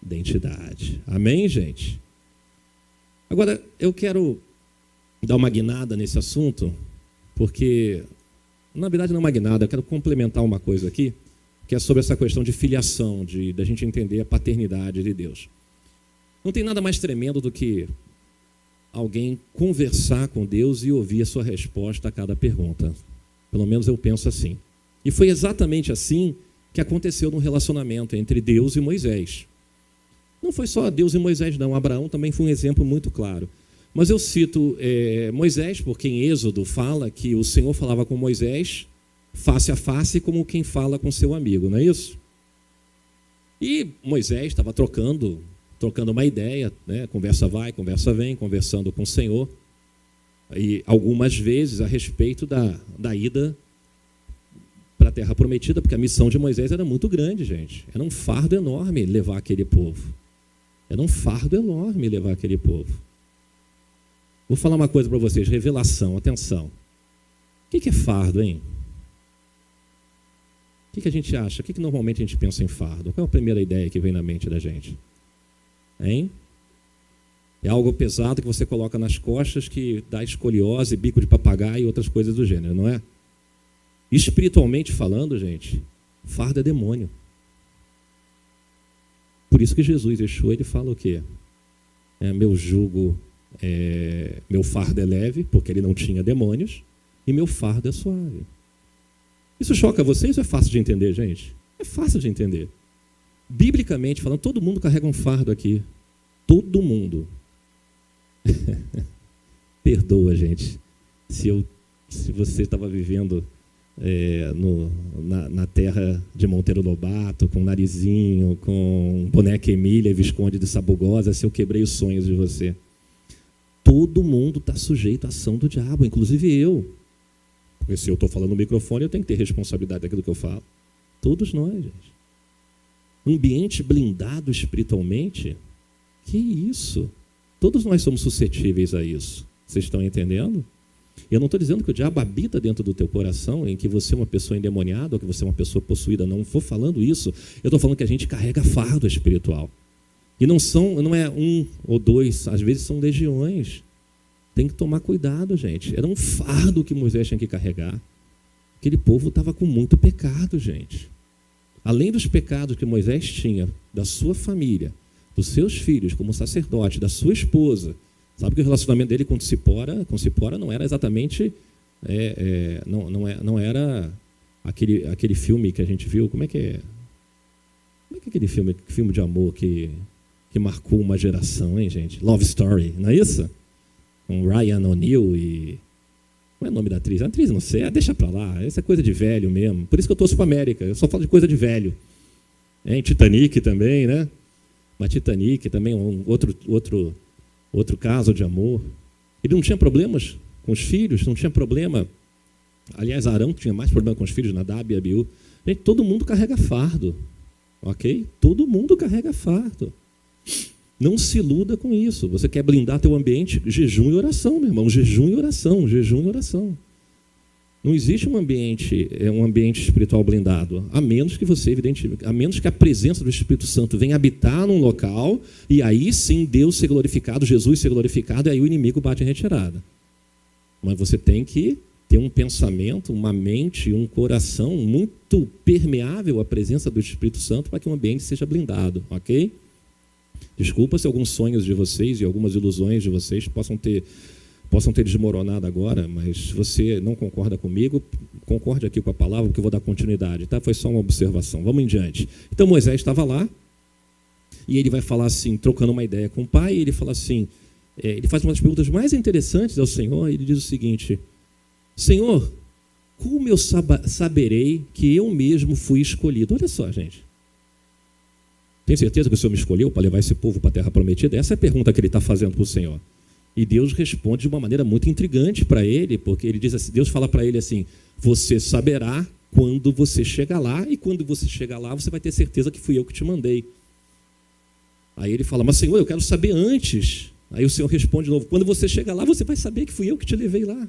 identidade. Amém, gente? Agora, eu quero dar uma guinada nesse assunto, porque, na verdade, não é uma guinada, eu quero complementar uma coisa aqui, que é sobre essa questão de filiação, da gente entender a paternidade de Deus. Não tem nada mais tremendo do que alguém conversar com Deus e ouvir a sua resposta a cada pergunta. Pelo menos eu penso assim. E foi exatamente assim que aconteceu no relacionamento entre Deus e Moisés. Não foi só Deus e Moisés, não. Abraão também foi um exemplo muito claro. Mas eu cito Moisés, porque em Êxodo fala que o Senhor falava com Moisés face a face, como quem fala com seu amigo, não é isso? E Moisés estava trocando uma ideia, né? Conversa vai, conversa vem, conversando com o Senhor. E algumas vezes a respeito da ida para a Terra Prometida, porque a missão de Moisés era muito grande, gente. Era um fardo enorme levar aquele povo. Vou falar uma coisa para vocês, revelação, atenção. O que é fardo, hein? O que a gente acha? O que normalmente a gente pensa em fardo? Qual é a primeira ideia que vem na mente da gente? Hein? É algo pesado que você coloca nas costas que dá escoliose, bico de papagaio e outras coisas do gênero, não é? Espiritualmente falando, gente, fardo é demônio. Por isso que Jesus, Yeshua, ele fala o quê? Meu jugo, meu fardo é leve, porque ele não tinha demônios, e meu fardo é suave. Isso choca vocês ou é fácil de entender, gente? É fácil de entender. Biblicamente falando, todo mundo carrega um fardo aqui. Todo mundo. Perdoa, gente, se você estava vivendo na terra de Monteiro Lobato, com Narizinho, com Boneca Emília e Visconde de Sabugosa, se eu quebrei os sonhos de você. Todo mundo está sujeito à ação do diabo, inclusive eu. Porque se eu estou falando no microfone, eu tenho que ter responsabilidade daquilo que eu falo. Todos nós, gente. Ambiente blindado espiritualmente? Que isso? Todos nós somos suscetíveis a isso. Vocês estão entendendo? Eu não estou dizendo que o diabo habita dentro do teu coração, em que você é uma pessoa endemoniada ou que você é uma pessoa possuída. Não estou falando isso. Eu estou falando que a gente carrega fardo espiritual. E não é um ou dois, às vezes são legiões. Tem que tomar cuidado, gente. Era um fardo que Moisés tinha que carregar. Aquele povo estava com muito pecado, gente. Além dos pecados que Moisés tinha, da sua família, dos seus filhos como sacerdote, da sua esposa. Sabe que o relacionamento dele com Cipora não era exatamente... não era aquele filme que a gente viu. Como é que é aquele filme de amor que marcou uma geração, hein, gente? Love Story, não é isso? Com Ryan O'Neal e... Como é o nome da atriz? A atriz não sei, deixa pra lá, essa é coisa de velho mesmo. Por isso que eu torço pra América, eu só falo de coisa de velho. Titanic também, né? Mas Titanic também é outro caso de amor. Ele não tinha problemas com os filhos, não tinha problema. Aliás, Arão tinha mais problema com os filhos, Nadab e Abiú. Gente, todo mundo carrega fardo, ok? Todo mundo carrega fardo. Não se iluda com isso. Você quer blindar teu ambiente? Jejum e oração, meu irmão. Jejum e oração, jejum e oração. Não existe um ambiente espiritual blindado, a menos que a presença do Espírito Santo venha habitar num local, e aí sim Deus ser glorificado, Jesus ser glorificado, e aí o inimigo bate em retirada. Mas você tem que ter um pensamento, uma mente, um coração muito permeável à presença do Espírito Santo para que o ambiente seja blindado, ok? Desculpa se alguns sonhos de vocês e algumas ilusões de vocês possam ter desmoronado agora, mas se você não concorda comigo, concorde aqui com a palavra, porque eu vou dar continuidade, tá? Foi só uma observação. Vamos em diante. Então Moisés estava lá, e ele vai falar assim, trocando uma ideia com o pai, e ele fala assim, ele faz uma das perguntas mais interessantes ao Senhor, e ele diz o seguinte: Senhor, como eu saberei que eu mesmo fui escolhido? Olha só, gente. Tem certeza que o Senhor me escolheu para levar esse povo para a Terra Prometida? Essa é a pergunta que ele está fazendo para o Senhor. E Deus responde de uma maneira muito intrigante para ele, porque ele diz assim, Deus fala para ele assim, você saberá quando você chegar lá, e quando você chegar lá, você vai ter certeza que fui eu que te mandei. Aí ele fala, mas Senhor, eu quero saber antes. Aí o Senhor responde de novo, quando você chegar lá, você vai saber que fui eu que te levei lá.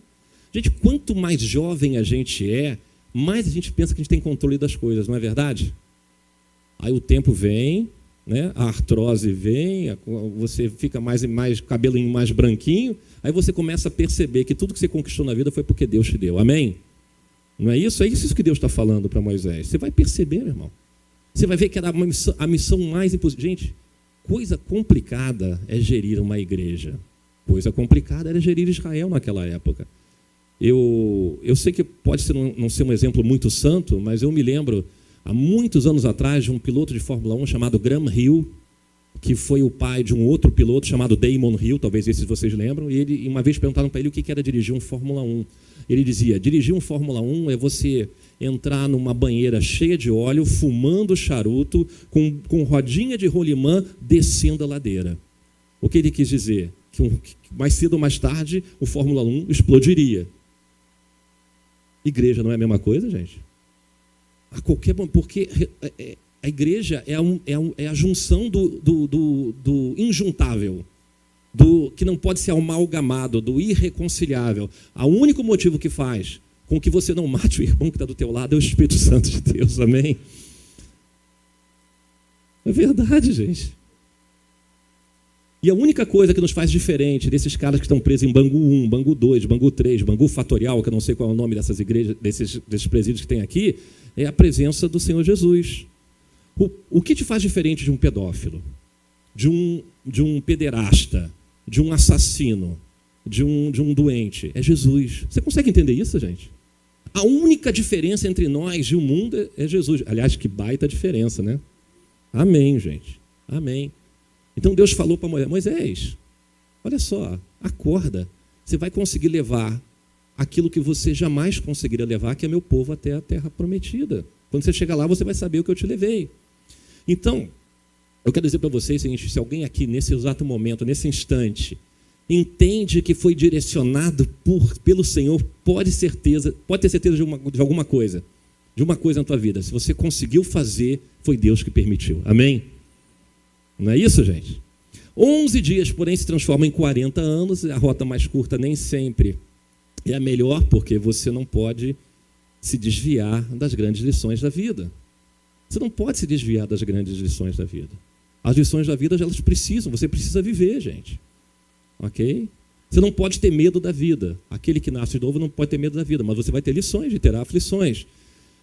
Gente, quanto mais jovem a gente é, mais a gente pensa que a gente tem controle das coisas, não é verdade? Aí o tempo vem, né? A artrose vem, você fica mais cabelinho mais branquinho, aí você começa a perceber que tudo que você conquistou na vida foi porque Deus te deu. Amém? Não é isso? É isso que Deus está falando para Moisés. Você vai perceber, meu irmão. Você vai ver que era a missão mais importante. Gente, coisa complicada é gerir uma igreja. Coisa complicada era gerir Israel naquela época. Eu sei que pode não ser um exemplo muito santo, mas eu me lembro, há muitos anos atrás, de um piloto de Fórmula 1 chamado Graham Hill, que foi o pai de um outro piloto chamado Damon Hill, talvez esses vocês lembram, e uma vez perguntaram para ele o que era dirigir um Fórmula 1. Ele dizia, dirigir um Fórmula 1 é você entrar numa banheira cheia de óleo, fumando charuto, com rodinha de rolimã, descendo a ladeira. O que ele quis dizer? Que mais cedo ou mais tarde o Fórmula 1 explodiria. Igreja não é a mesma coisa, gente? Porque a igreja é a junção do injuntável, do que não pode ser amalgamado, do irreconciliável. O único motivo que faz com que você não mate o irmão que está do teu lado é o Espírito Santo de Deus, amém? É verdade, gente. E a única coisa que nos faz diferente desses caras que estão presos em Bangu 1, Bangu 2, Bangu 3, Bangu Fatorial, que eu não sei qual é o nome dessas igrejas, desses presídios que tem aqui, é a presença do Senhor Jesus. O que te faz diferente de um pedófilo, de um pederasta, de um assassino, de um doente? É Jesus. Você consegue entender isso, gente? A única diferença entre nós e o mundo é Jesus. Aliás, que baita diferença, né? Amém, gente. Amém. Então Deus falou para Moisés, olha só, acorda, você vai conseguir levar aquilo que você jamais conseguiria levar, que é meu povo, até a terra prometida. Quando você chegar lá, você vai saber o que eu te levei. Então, eu quero dizer para vocês o seguinte, se alguém aqui, nesse exato momento, nesse instante, entende que foi direcionado pelo Senhor, pode ter certeza de alguma coisa, de uma coisa na tua vida. Se você conseguiu fazer, foi Deus que permitiu. Amém? Não é isso, gente? 11 dias, porém, se transformam em 40 anos. A rota mais curta nem sempre é a melhor, porque você não pode se desviar das grandes lições da vida. Você não pode se desviar das grandes lições da vida. As lições da vida, elas você precisa viver, gente. Ok? Você não pode ter medo da vida. Aquele que nasce de novo não pode ter medo da vida, mas você vai ter lições e terá aflições.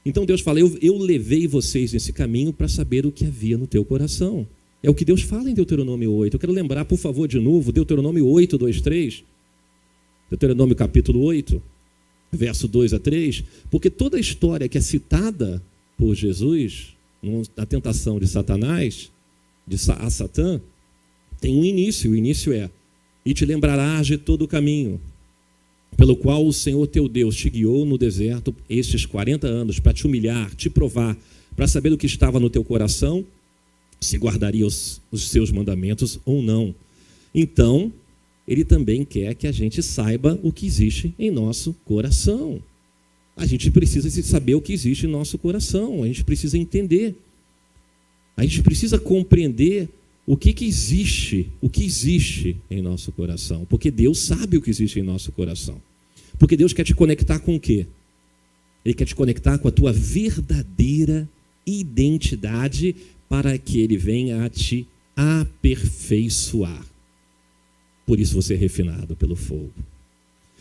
Então Deus fala, eu levei vocês nesse caminho para saber o que havia no teu coração. É o que Deus fala em Deuteronômio 8. Eu quero lembrar, por favor, de novo, Deuteronômio 8, 2, 3. Deuteronômio capítulo 8, verso 2 a 3. Porque toda a história que é citada por Jesus na tentação de Satanás, a Satã, tem um início. O início é, e te lembrarás de todo o caminho pelo qual o Senhor teu Deus te guiou no deserto estes 40 anos, para te humilhar, te provar, para saber o que estava no teu coração, se guardaria os seus mandamentos ou não. Então, ele também quer que a gente saiba o que existe em nosso coração. A gente precisa saber o que existe em nosso coração, a gente precisa entender. A gente precisa compreender o que existe em nosso coração, porque Deus sabe o que existe em nosso coração. Porque Deus quer te conectar com o quê? Ele quer te conectar com a tua verdadeira identidade, para que Ele venha a te aperfeiçoar. Por isso você é refinado pelo fogo.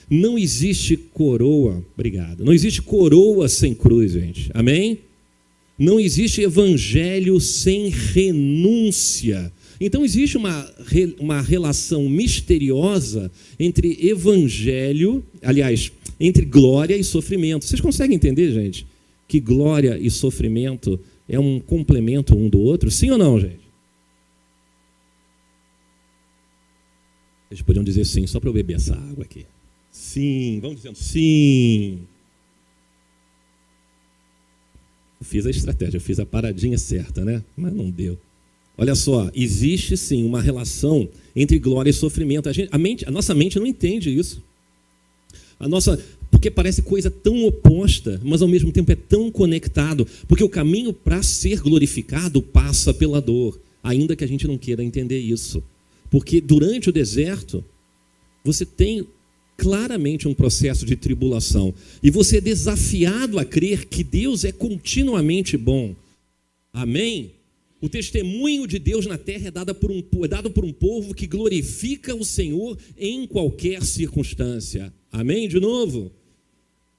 Não existe coroa, obrigado, não existe coroa sem cruz, gente, amém? Não existe evangelho sem renúncia. Então existe uma relação misteriosa entre evangelho, aliás, entre glória e sofrimento. Vocês conseguem entender, gente, que glória e sofrimento é um complemento um do outro? Sim ou não, gente? Vocês podiam dizer sim, só para eu beber essa água aqui. Sim, vamos dizendo sim. Eu fiz a estratégia, eu fiz a paradinha certa, né? Mas não deu. Olha só, existe sim uma relação entre glória e sofrimento. A nossa mente não entende isso. Porque parece coisa tão oposta, mas ao mesmo tempo é tão conectado. Porque o caminho para ser glorificado passa pela dor, ainda que a gente não queira entender isso. Porque durante o deserto, você tem claramente um processo de tribulação. E você é desafiado a crer que Deus é continuamente bom. Amém? O testemunho de Deus na terra é dado por um povo que glorifica o Senhor em qualquer circunstância. Amém? De novo,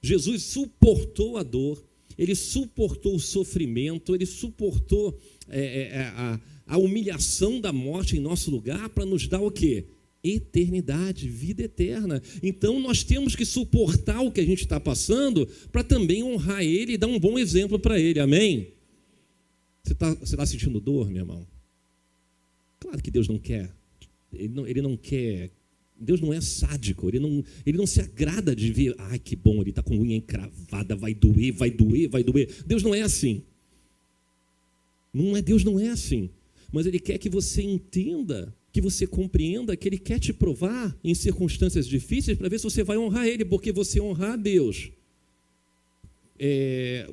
Jesus suportou a dor, ele suportou o sofrimento, ele suportou a humilhação da morte em nosso lugar para nos dar o quê? Eternidade, vida eterna. Então nós temos que suportar o que a gente está passando para também honrar ele e dar um bom exemplo para ele. Amém? Você tá sentindo dor, meu irmão? Claro que Deus não quer. Ele não quer. Deus não é sádico. Ele não se agrada de ver, ai, que bom, ele está com unha encravada, vai doer, vai doer, vai doer. Deus não é assim. Deus não é assim. Mas ele quer que você entenda, que você compreenda que ele quer te provar em circunstâncias difíceis para ver se você vai honrar ele, porque você honrar a Deus.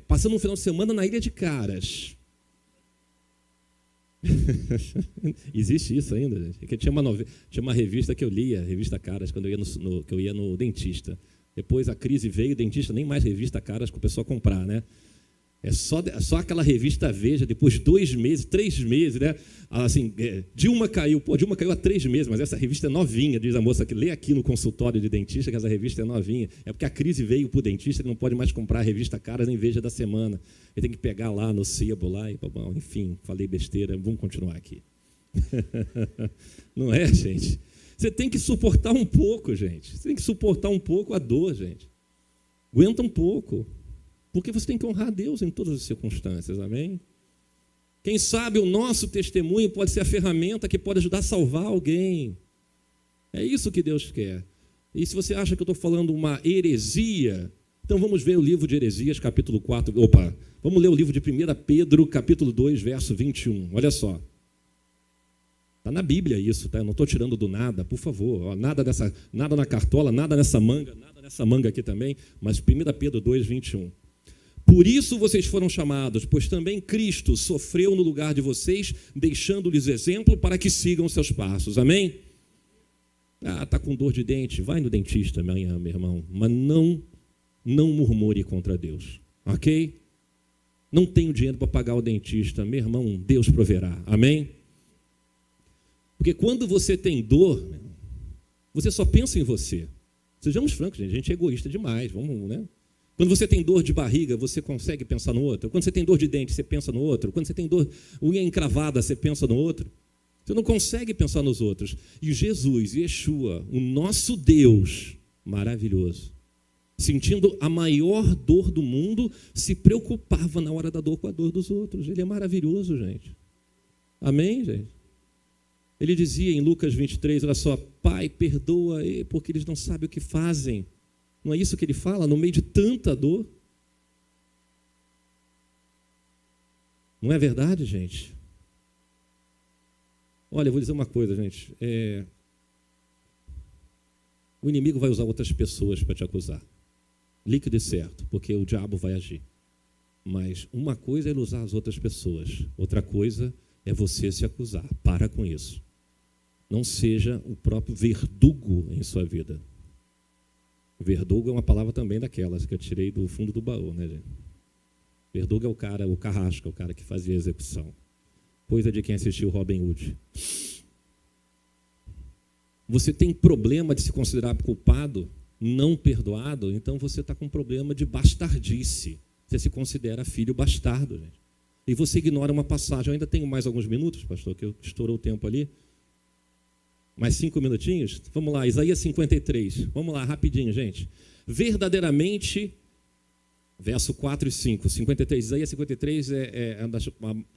Passando um final de semana na Ilha de Caras. Existe isso ainda, gente? Que tinha uma revista que eu lia, a revista Caras, quando eu ia no dentista. Depois a crise veio, o dentista nem mais revista Caras com a pessoa comprar, né? É só aquela revista Veja, depois de 2 meses, 3 meses, né? Assim, Dilma caiu há 3 meses, mas essa revista é novinha, diz a moça que lê aqui no consultório de dentista, que essa revista é novinha. É porque a crise veio para o dentista, ele não pode mais comprar a revista Caras nem Veja da semana. Ele tem que pegar lá no sebo, lá, e, bom, enfim, falei besteira, vamos continuar aqui. Não é, gente? Você tem que suportar um pouco, gente. Você tem que suportar um pouco a dor, gente. Aguenta um pouco. Porque você tem que honrar a Deus em todas as circunstâncias, amém? Quem sabe o nosso testemunho pode ser a ferramenta que pode ajudar a salvar alguém. É isso que Deus quer. E se você acha que eu estou falando uma heresia, então vamos ver o livro de Heresias, capítulo 4. Vamos ler o livro de 1 Pedro, capítulo 2, verso 21. Olha só. Está na Bíblia isso, tá? Eu não estou tirando do nada, por favor. Nada na cartola, nada nessa manga aqui também, mas 1 Pedro 2, 21. Por isso vocês foram chamados, pois também Cristo sofreu no lugar de vocês, deixando-lhes exemplo para que sigam seus passos. Amém? Está com dor de dente, vai no dentista amanhã, meu irmão, mas não murmure contra Deus, ok? Não tenho dinheiro para pagar o dentista, meu irmão, Deus proverá. Amém? Porque quando você tem dor, você só pensa em você. Sejamos francos, gente, a gente é egoísta demais, vamos, né? Quando você tem dor de barriga, você consegue pensar no outro. Quando você tem dor de dente, você pensa no outro. Quando você tem unha encravada, você pensa no outro. Você não consegue pensar nos outros. E Jesus, Yeshua, o nosso Deus maravilhoso, sentindo a maior dor do mundo, se preocupava na hora da dor com a dor dos outros. Ele é maravilhoso, gente. Amém, gente? Ele dizia em Lucas 23, olha só, Pai, perdoa porque eles não sabem o que fazem. Não é isso que ele fala? No meio de tanta dor. Não é verdade, gente? Olha, eu vou dizer uma coisa, gente. O inimigo vai usar outras pessoas para te acusar. Líquido e certo, porque o diabo vai agir. Mas uma coisa é ele usar as outras pessoas. Outra coisa é você se acusar. Para com isso. Não seja o próprio verdugo em sua vida. Verdugo é uma palavra também daquelas que eu tirei do fundo do baú, né, gente? Verdugo é o carrasco, o cara que fazia a execução. Coisa de quem assistiu Robin Hood. Você tem problema de se considerar culpado, não perdoado, então você está com problema de bastardice. Você se considera filho bastardo, gente. E você ignora uma passagem. Eu ainda tenho mais alguns minutos, pastor, que estourou o tempo ali. Mais 5 minutinhos? Vamos lá, Isaías 53. Vamos lá, rapidinho, gente. Verdadeiramente, verso 4 e 5. 53, Isaías 53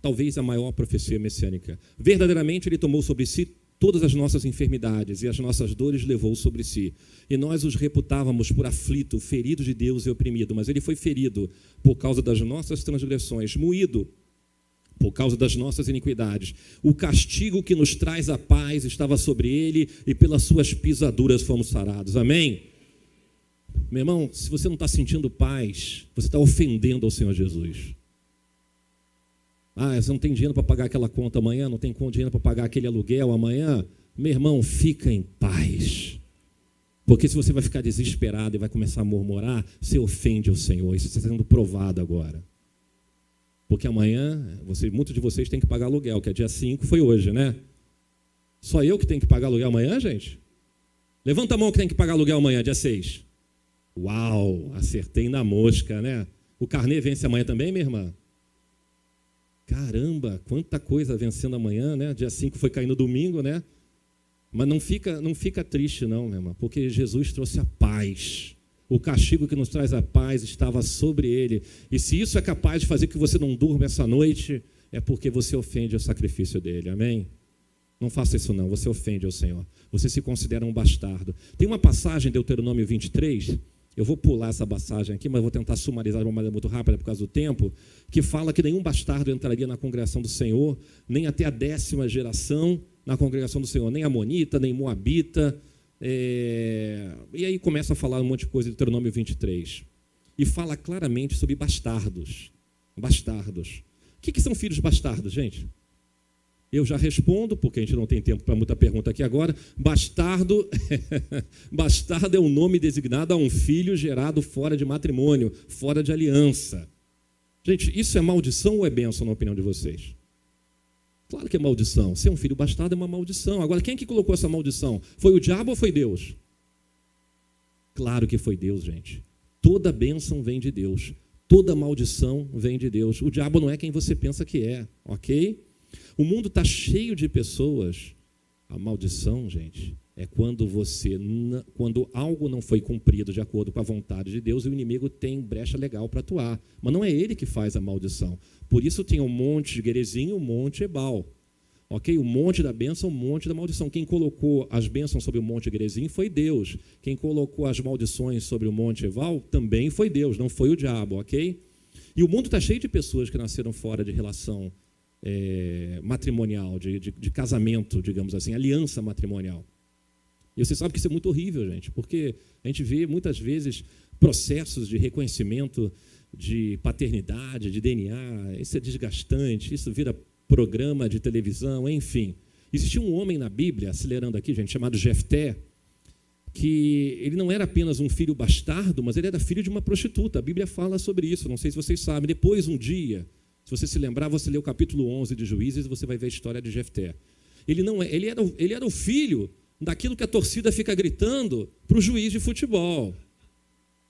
talvez a maior profecia messiânica. Verdadeiramente, ele tomou sobre si todas as nossas enfermidades e as nossas dores levou sobre si. E nós os reputávamos por aflito, ferido de Deus e oprimido. Mas ele foi ferido por causa das nossas transgressões, moído por causa das nossas iniquidades. O castigo que nos traz a paz estava sobre ele, e pelas suas pisaduras fomos sarados. Amém? Meu irmão, se você não está sentindo paz, você está ofendendo ao Senhor Jesus. Você não tem dinheiro para pagar aquela conta amanhã, não tem dinheiro para pagar aquele aluguel amanhã. Meu irmão, fica em paz. Porque se você vai ficar desesperado e vai começar a murmurar, você ofende o Senhor. Isso está sendo provado agora. Porque amanhã, muitos de vocês têm que pagar aluguel, que é dia 5, foi hoje, né? Só eu que tenho que pagar aluguel amanhã, gente? Levanta a mão que tem que pagar aluguel amanhã, dia 6. Uau, acertei na mosca, né? O carnê vence amanhã também, minha irmã? Caramba, quanta coisa vencendo amanhã, né? Dia 5 foi cair no domingo, né? Mas não fica triste não, minha irmã, porque Jesus trouxe a paz. O castigo que nos traz a paz estava sobre ele. E se isso é capaz de fazer que você não durma essa noite, é porque você ofende o sacrifício dele, amém? Não faça isso não, você ofende ao Senhor. Você se considera um bastardo. Tem uma passagem, Deuteronômio 23, eu vou pular essa passagem aqui, mas vou tentar sumarizar de uma maneira muito rápida por causa do tempo, que fala que nenhum bastardo entraria na congregação do Senhor, nem até a 10ª geração na congregação do Senhor, nem amonita, nem moabita. E aí começa a falar um monte de coisa de Deuteronômio 23. E fala claramente sobre bastardos. Bastardos. O que são filhos bastardos, gente? Eu já respondo, porque a gente não tem tempo para muita pergunta aqui agora. Bastardo é um nome designado a um filho gerado fora de matrimônio, fora de aliança. Gente, isso é maldição ou é bênção na opinião de vocês? Claro que é maldição. Ser um filho bastardo é uma maldição. Agora, quem é que colocou essa maldição? Foi o diabo ou foi Deus? Claro que foi Deus, gente. Toda bênção vem de Deus. Toda maldição vem de Deus. O diabo não é quem você pensa que é, ok? O mundo está cheio de pessoas. A maldição, gente, é quando algo não foi cumprido de acordo com a vontade de Deus e o inimigo tem brecha legal para atuar. Mas não é ele que faz a maldição. Por isso tem um monte de Gerizim e um monte de Ebal. Ok? O monte da bênção, o monte da maldição. Quem colocou as bênçãos sobre o monte Gerizim foi Deus. Quem colocou as maldições sobre o monte Ebal também foi Deus, não foi o diabo, ok? E o mundo está cheio de pessoas que nasceram fora de relação matrimonial, de casamento, digamos assim, aliança matrimonial. E você sabe que isso é muito horrível, gente, porque a gente vê muitas vezes processos de reconhecimento de paternidade, de DNA, isso é desgastante, isso vira programa de televisão, enfim. Existia um homem na Bíblia, acelerando aqui, gente, chamado Jefté, que ele não era apenas um filho bastardo, mas ele era filho de uma prostituta. A Bíblia fala sobre isso, não sei se vocês sabem. Depois, um dia, se você se lembrar, você lê o capítulo 11 de Juízes e você vai ver a história de Jefté. Ele era o filho daquilo que a torcida fica gritando para o juiz de futebol.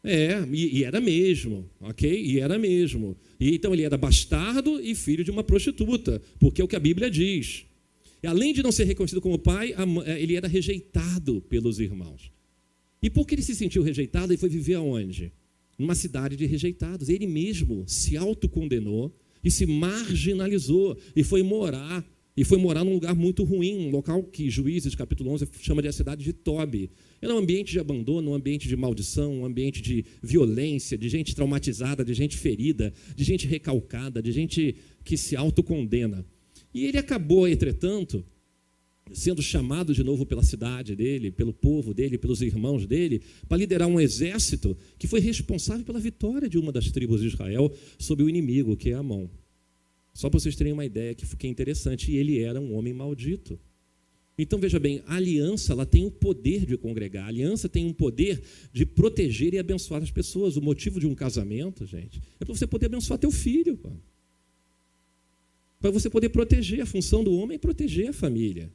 E era mesmo, ok? E era mesmo. E então ele era bastardo e filho de uma prostituta, porque é o que a Bíblia diz. E, além de não ser reconhecido como pai, ele era rejeitado pelos irmãos. E porque ele se sentiu rejeitado, ele foi viver aonde? Numa cidade de rejeitados. Ele mesmo se autocondenou e se marginalizou e foi morar num lugar muito ruim, um local que Juízes, capítulo 11, chama de a cidade de Tobi. Era um ambiente de abandono, um ambiente de maldição, um ambiente de violência, de gente traumatizada, de gente ferida, de gente recalcada, de gente que se autocondena. E ele acabou, entretanto, sendo chamado de novo pela cidade dele, pelo povo dele, pelos irmãos dele, para liderar um exército que foi responsável pela vitória de uma das tribos de Israel sobre o inimigo, que é Amon. Só para vocês terem uma ideia que é interessante, e ele era um homem maldito. Então, veja bem, a aliança ela tem o poder de congregar, a aliança tem um poder de proteger e abençoar as pessoas. O motivo de um casamento, gente, é para você poder abençoar teu filho, para você poder proteger. A função do homem é proteger a família,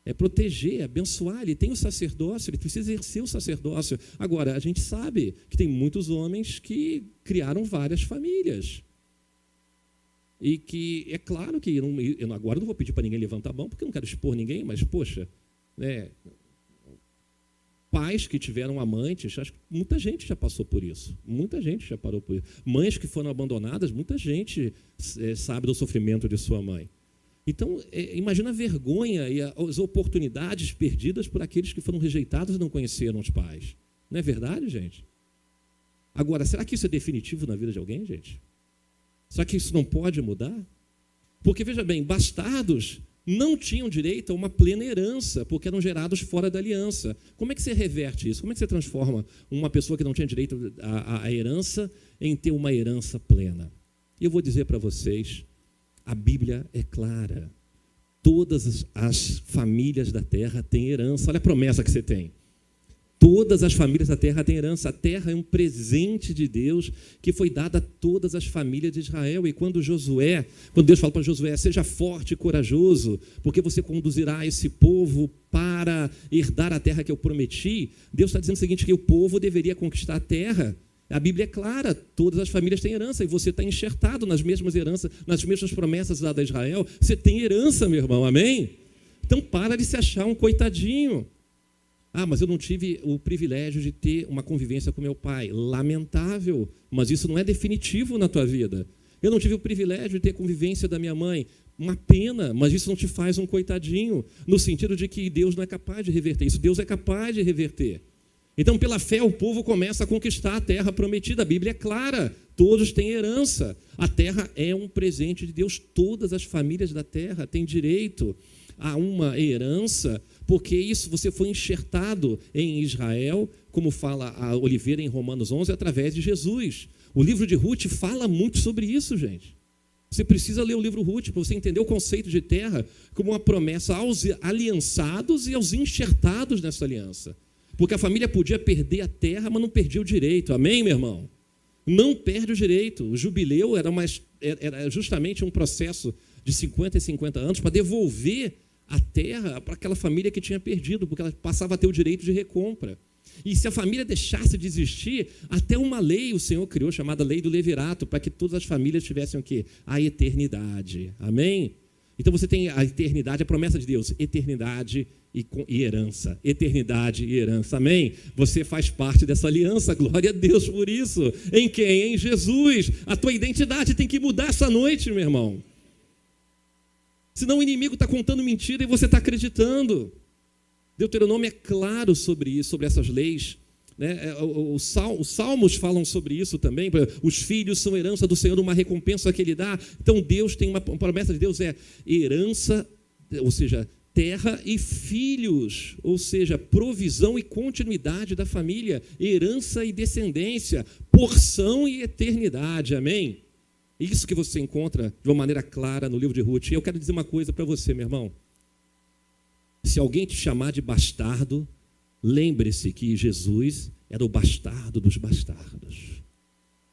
é proteger, abençoar. Ele tem o sacerdócio, ele precisa exercer o sacerdócio. Agora, a gente sabe que tem muitos homens que criaram várias famílias. E que, é claro que eu agora não vou pedir para ninguém levantar a mão, porque eu não quero expor ninguém, mas, poxa, pais que tiveram amantes, acho que muita gente já passou por isso. Muita gente já parou por isso. Mães que foram abandonadas, muita gente sabe do sofrimento de sua mãe. Então, imagina a vergonha e as oportunidades perdidas por aqueles que foram rejeitados e não conheceram os pais. Não é verdade, gente? Agora, será que isso é definitivo na vida de alguém, gente? Será que isso não pode mudar? Porque, veja bem, bastardos não tinham direito a uma plena herança, porque eram gerados fora da aliança. Como é que você reverte isso? Como é que você transforma uma pessoa que não tinha direito à herança em ter uma herança plena? E eu vou dizer para vocês, a Bíblia é clara. Todas as famílias da terra têm herança. Olha a promessa que você tem. Todas as famílias da terra têm herança. A terra é um presente de Deus que foi dado a todas as famílias de Israel. E quando Deus fala para Josué, seja forte e corajoso, porque você conduzirá esse povo para herdar a terra que eu prometi, Deus está dizendo o seguinte, que o povo deveria conquistar a terra. A Bíblia é clara, todas as famílias têm herança, e você está enxertado nas mesmas heranças, nas mesmas promessas dadas a Israel. Você tem herança, meu irmão, amém? Então para de se achar um coitadinho. Mas eu não tive o privilégio de ter uma convivência com meu pai. Lamentável, mas isso não é definitivo na tua vida. Eu não tive o privilégio de ter convivência da minha mãe. Uma pena, mas isso não te faz um coitadinho, no sentido de que Deus não é capaz de reverter isso. Deus é capaz de reverter. Então, pela fé, o povo começa a conquistar a terra prometida. A Bíblia é clara, todos têm herança. A terra é um presente de Deus. Todas as famílias da terra têm direito a uma herança, porque isso você foi enxertado em Israel, como fala a Oliveira em Romanos 11, através de Jesus. O livro de Ruth fala muito sobre isso, gente. Você precisa ler o livro Ruth para você entender o conceito de terra como uma promessa aos aliançados e aos enxertados nessa aliança. Porque a família podia perder a terra, mas não perdia o direito. Amém, meu irmão? Não perde o direito. O jubileu era justamente um processo de 50 e 50 anos para devolver a terra para aquela família que tinha perdido, porque ela passava a ter o direito de recompra. E se a família deixasse de existir, até uma lei o Senhor criou, chamada Lei do Levirato, para que todas as famílias tivessem o quê? A eternidade. Amém? Então você tem a eternidade, a promessa de Deus, eternidade e herança. Eternidade e herança. Amém? Você faz parte dessa aliança, glória a Deus por isso. Em quem? Em Jesus. A tua identidade tem que mudar essa noite, meu irmão. Senão o inimigo está contando mentira e você está acreditando. Deuteronômio é claro sobre isso, sobre essas leis. Né? Os salmos falam sobre isso também. Os filhos são herança do Senhor, uma recompensa que Ele dá. Então Deus tem uma promessa de Deus, é herança, ou seja, terra e filhos, ou seja, provisão e continuidade da família, herança e descendência, porção e eternidade. Amém? Isso que você encontra de uma maneira clara no livro de Ruth. E eu quero dizer uma coisa para você, meu irmão. Se alguém te chamar de bastardo, lembre-se que Jesus era o bastardo dos bastardos.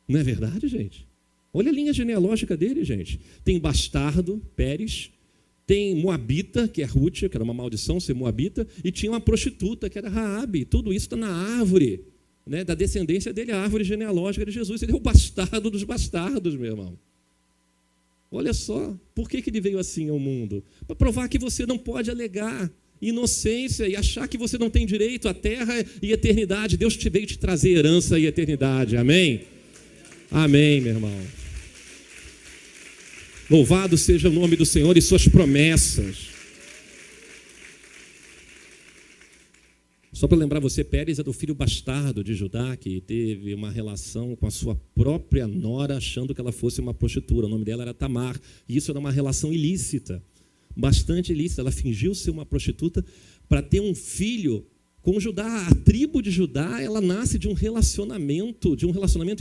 Não é verdade, gente? Olha a linha genealógica dele, gente. Tem bastardo, Pérez, tem moabita, que é Ruth, que era uma maldição ser moabita, e tinha uma prostituta, que era Raabe. Tudo isso está na árvore, né, da descendência dele, a árvore genealógica de Jesus. Ele é o bastardo dos bastardos, meu irmão. Olha só, por que ele veio assim ao mundo? Para provar que você não pode alegar inocência e achar que você não tem direito à terra e eternidade. Deus veio te trazer herança e eternidade. Amém? Amém, meu irmão. Louvado seja o nome do Senhor e suas promessas. Só para lembrar você, Pérez era o filho bastardo de Judá, que teve uma relação com a sua própria nora, achando que ela fosse uma prostituta. O nome dela era Tamar, e isso era uma relação ilícita, bastante ilícita. Ela fingiu ser uma prostituta para ter um filho com Judá. A tribo de Judá, ela nasce de um relacionamento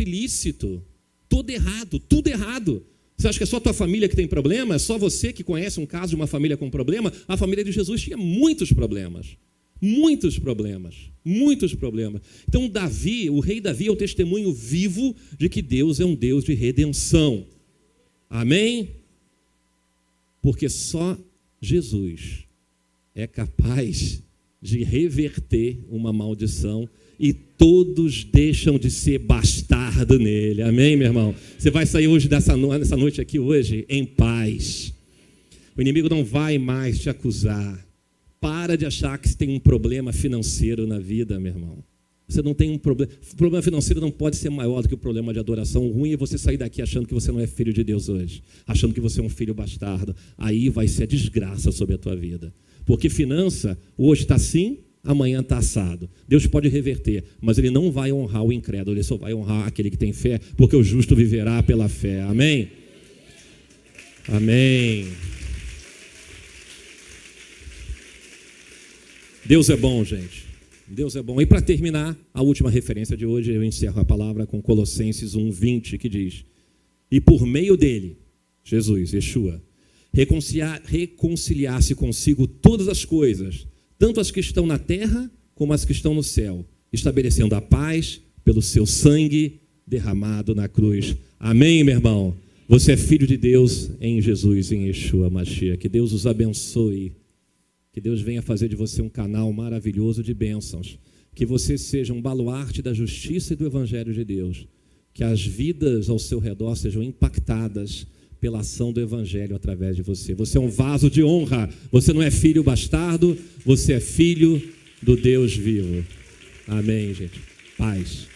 ilícito. Todo errado, tudo errado. Você acha que é só a tua família que tem problema? É só você que conhece um caso de uma família com problema? A família de Jesus tinha muitos problemas. Muitos problemas. Então Davi, o rei Davi, é o testemunho vivo de que Deus é um Deus de redenção. Amém? Porque só Jesus é capaz de reverter uma maldição e todos deixam de ser bastardo nele. Amém, meu irmão? Você vai sair hoje nessa noite aqui hoje em paz. O inimigo não vai mais te acusar. Para de achar que você tem um problema financeiro na vida, meu irmão. Você não tem um problema. O problema financeiro não pode ser maior do que o problema de adoração. O ruim é você sair daqui achando que você não é filho de Deus hoje, achando que você é um filho bastardo. Aí vai ser a desgraça sobre a tua vida. Porque finança, hoje está assim, amanhã está assado. Deus pode reverter, mas Ele não vai honrar o incrédulo, Ele só vai honrar aquele que tem fé, porque o justo viverá pela fé. Amém? Amém. Deus é bom, gente. Deus é bom. E para terminar, a última referência de hoje, eu encerro a palavra com Colossenses 1:20, que diz: e por meio dele, Jesus, Yeshua, reconciliar-se consigo todas as coisas, tanto as que estão na terra como as que estão no céu. estabelecendo a paz pelo seu sangue derramado na cruz. Amém, meu irmão? Você é filho de Deus em Jesus, em Yeshua Mashiach. Que Deus os abençoe. Que Deus venha fazer de você um canal maravilhoso de bênçãos. Que você seja um baluarte da justiça e do Evangelho de Deus. Que as vidas ao seu redor sejam impactadas pela ação do Evangelho através de você. Você é um vaso de honra. Você não é filho bastardo, você é filho do Deus vivo. Amém, gente. Paz.